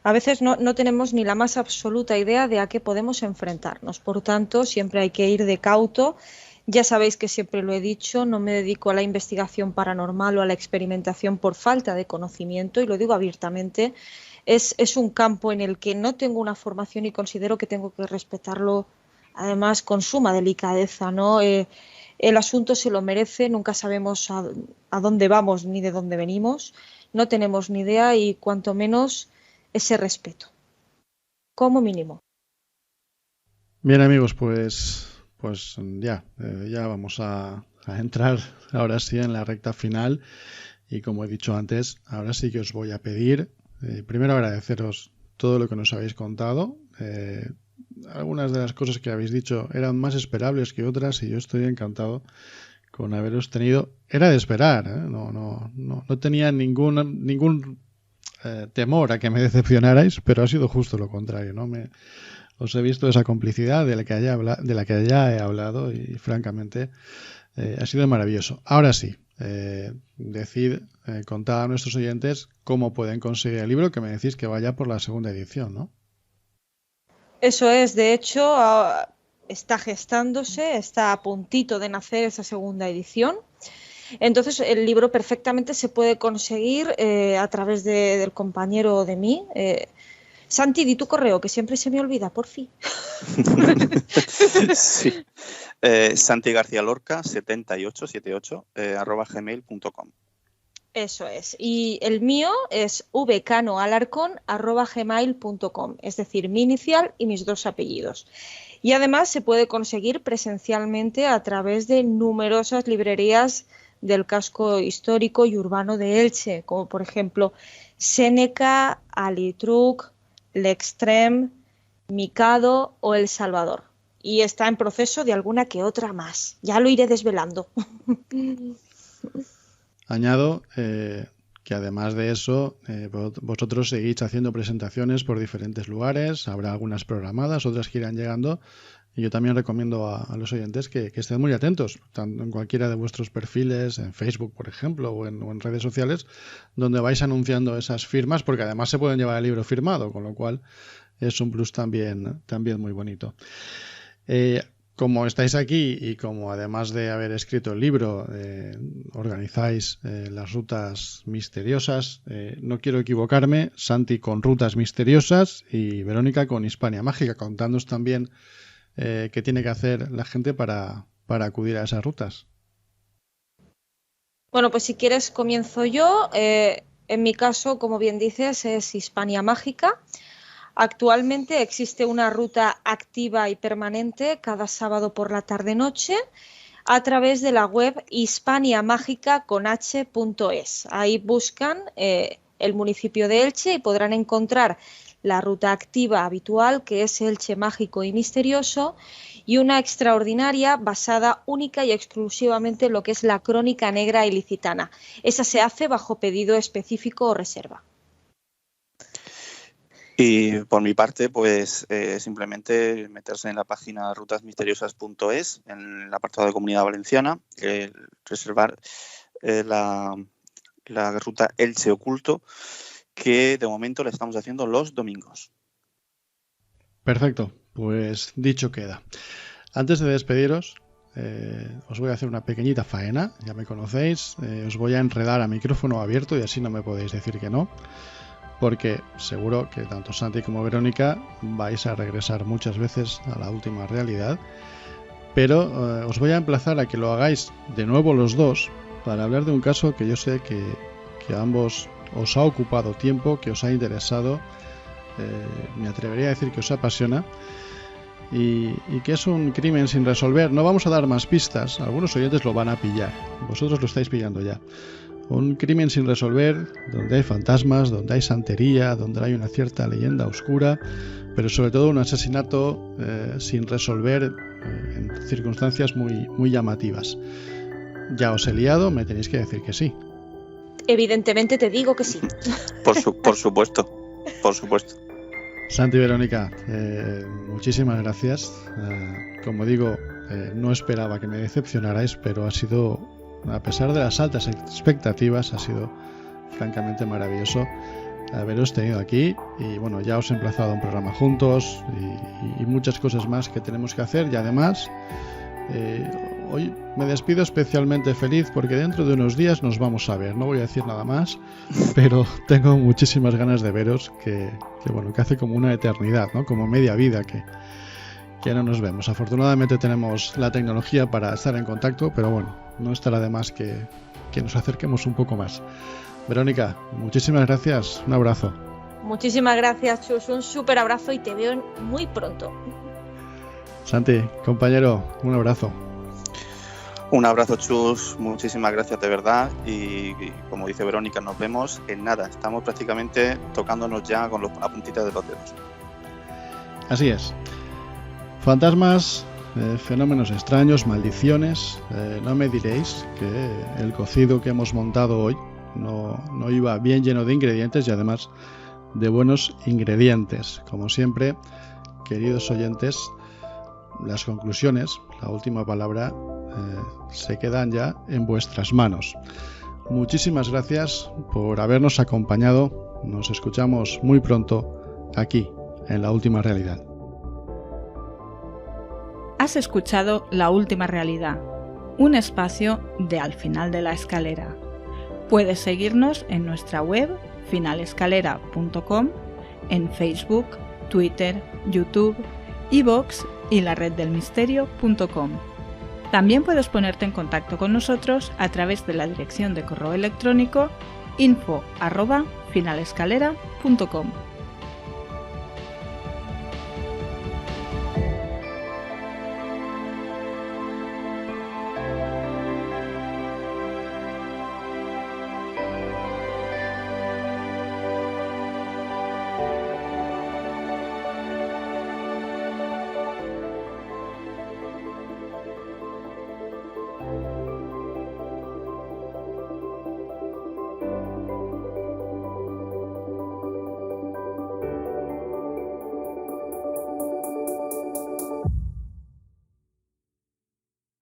Speaker 3: A veces no tenemos ni la más absoluta idea de a qué podemos enfrentarnos. Por tanto, siempre hay que ir de cauto. Ya sabéis que siempre lo he dicho, no me dedico a la investigación paranormal o a la experimentación por falta de conocimiento, y lo digo abiertamente. Es un campo en el que no tengo una formación y considero que tengo que respetarlo, además, con suma delicadeza, ¿no? El asunto se lo merece, nunca sabemos a dónde vamos ni de dónde venimos, no tenemos ni idea, y cuanto menos ese respeto, como mínimo.
Speaker 2: Bien, amigos, pues ya vamos a entrar ahora sí en la recta final, y como he dicho antes, ahora sí que os voy a pedir, primero agradeceros todo lo que nos habéis contado. Algunas de las cosas que habéis dicho eran más esperables que otras, y yo estoy encantado con haberos tenido. Era de esperar, ¿eh? No tenía ningún temor a que me decepcionarais, pero ha sido justo lo contrario, ¿no? Os he visto esa complicidad de la que ya he hablado, y francamente ha sido maravilloso. Ahora sí, contad a nuestros oyentes cómo pueden conseguir el libro, que me decís que vaya por la segunda edición, ¿no?
Speaker 3: Eso es, de hecho, está gestándose, está a puntito de nacer esa segunda edición. Entonces, el libro perfectamente se puede conseguir a través del compañero de mí. Santi, di tu correo, que siempre se me olvida, por fin.
Speaker 5: Sí. Santi García Lorca 7878 @gmail.com.
Speaker 3: Eso es. Y el mío es vcanoalarcon@gmail.com, es decir, mi inicial y mis 2 apellidos. Y además se puede conseguir presencialmente a través de numerosas librerías del casco histórico y urbano de Elche, como por ejemplo Seneca, Alitruc, L'Extreme, Mikado o El Salvador. Y está en proceso de alguna que otra más. Ya lo iré desvelando.
Speaker 2: Añado que además de eso, vosotros seguís haciendo presentaciones por diferentes lugares, habrá algunas programadas, otras que irán llegando, y yo también recomiendo a los oyentes que estén muy atentos, tanto en cualquiera de vuestros perfiles, en Facebook, por ejemplo, o en redes sociales, donde vais anunciando esas firmas, porque además se pueden llevar el libro firmado, con lo cual es un plus también muy bonito. Como estáis aquí y como además de haber escrito el libro organizáis las rutas misteriosas, no quiero equivocarme, Santi con rutas misteriosas y Verónica con Hispania Mágica, contándonos también qué tiene que hacer la gente para acudir a esas rutas.
Speaker 3: Bueno, pues si quieres comienzo yo. En mi caso, como bien dices, es Hispania Mágica. Actualmente existe una ruta activa y permanente cada sábado por la tarde-noche a través de la web hispaniamagica.es. Ahí buscan el municipio de Elche y podrán encontrar la ruta activa habitual, que es Elche Mágico y Misterioso, y una extraordinaria basada única y exclusivamente en lo que es la crónica negra ilicitana. Esa se hace bajo pedido específico o reserva.
Speaker 5: Y por mi parte, pues simplemente meterse en la página rutasmisteriosas.es, en el apartado de Comunidad Valenciana, reservar la ruta Elche Oculto, que de momento la estamos haciendo los domingos.
Speaker 2: Perfecto, pues dicho queda. Antes de despediros, os voy a hacer una pequeñita faena, ya me conocéis, os voy a enredar a micrófono abierto y así no me podéis decir que no. Porque seguro que tanto Santi como Verónica vais a regresar muchas veces a la última realidad, pero os voy a emplazar a que lo hagáis de nuevo los dos para hablar de un caso que yo sé que a ambos os ha ocupado tiempo, que os ha interesado, me atrevería a decir que os apasiona y que es un crimen sin resolver. No vamos a dar más pistas, algunos oyentes lo van a pillar, vosotros lo estáis pillando ya. Un crimen sin resolver, donde hay fantasmas, donde hay santería, donde hay una cierta leyenda oscura, pero sobre todo un asesinato sin resolver en circunstancias muy llamativas. Ya os he liado, me tenéis que decir que sí.
Speaker 3: Evidentemente te digo que sí.
Speaker 5: Por supuesto, por supuesto.
Speaker 2: Santi y Verónica, muchísimas gracias. Como digo, no esperaba que me decepcionarais, pero ha sido... A pesar de las altas expectativas, ha sido francamente maravilloso haberos tenido aquí y bueno, ya os he emplazado a un programa juntos y muchas cosas más que tenemos que hacer y además hoy me despido especialmente feliz porque dentro de unos días nos vamos a ver, no voy a decir nada más, pero tengo muchísimas ganas de veros que hace como una eternidad, ¿no? Como media vida que no nos vemos. Afortunadamente tenemos la tecnología para estar en contacto, pero bueno, no estará de más que nos acerquemos un poco más. Verónica, muchísimas gracias, un abrazo.
Speaker 3: Muchísimas gracias, Chus, un súper abrazo y te veo muy pronto.
Speaker 2: Santi, compañero, un abrazo.
Speaker 5: Un abrazo, Chus, muchísimas gracias de verdad y como dice Verónica, nos vemos en nada, estamos prácticamente tocándonos ya con la puntita de los dedos.
Speaker 2: Así es. Fantasmas, fenómenos extraños, maldiciones. No me diréis que el cocido que hemos montado hoy no iba bien lleno de ingredientes y además de buenos ingredientes. Como siempre, queridos oyentes, las conclusiones, la última palabra, se quedan ya en vuestras manos. Muchísimas gracias por habernos acompañado. Nos escuchamos muy pronto aquí, en La Última Realidad.
Speaker 1: Has escuchado La Última Realidad, un espacio de Al Final de la Escalera. Puedes seguirnos en nuestra web finalescalera.com, en Facebook, Twitter, YouTube, iVoox y la reddelmisterio.com. También puedes ponerte en contacto con nosotros a través de la dirección de correo electrónico info@finalescalera.com.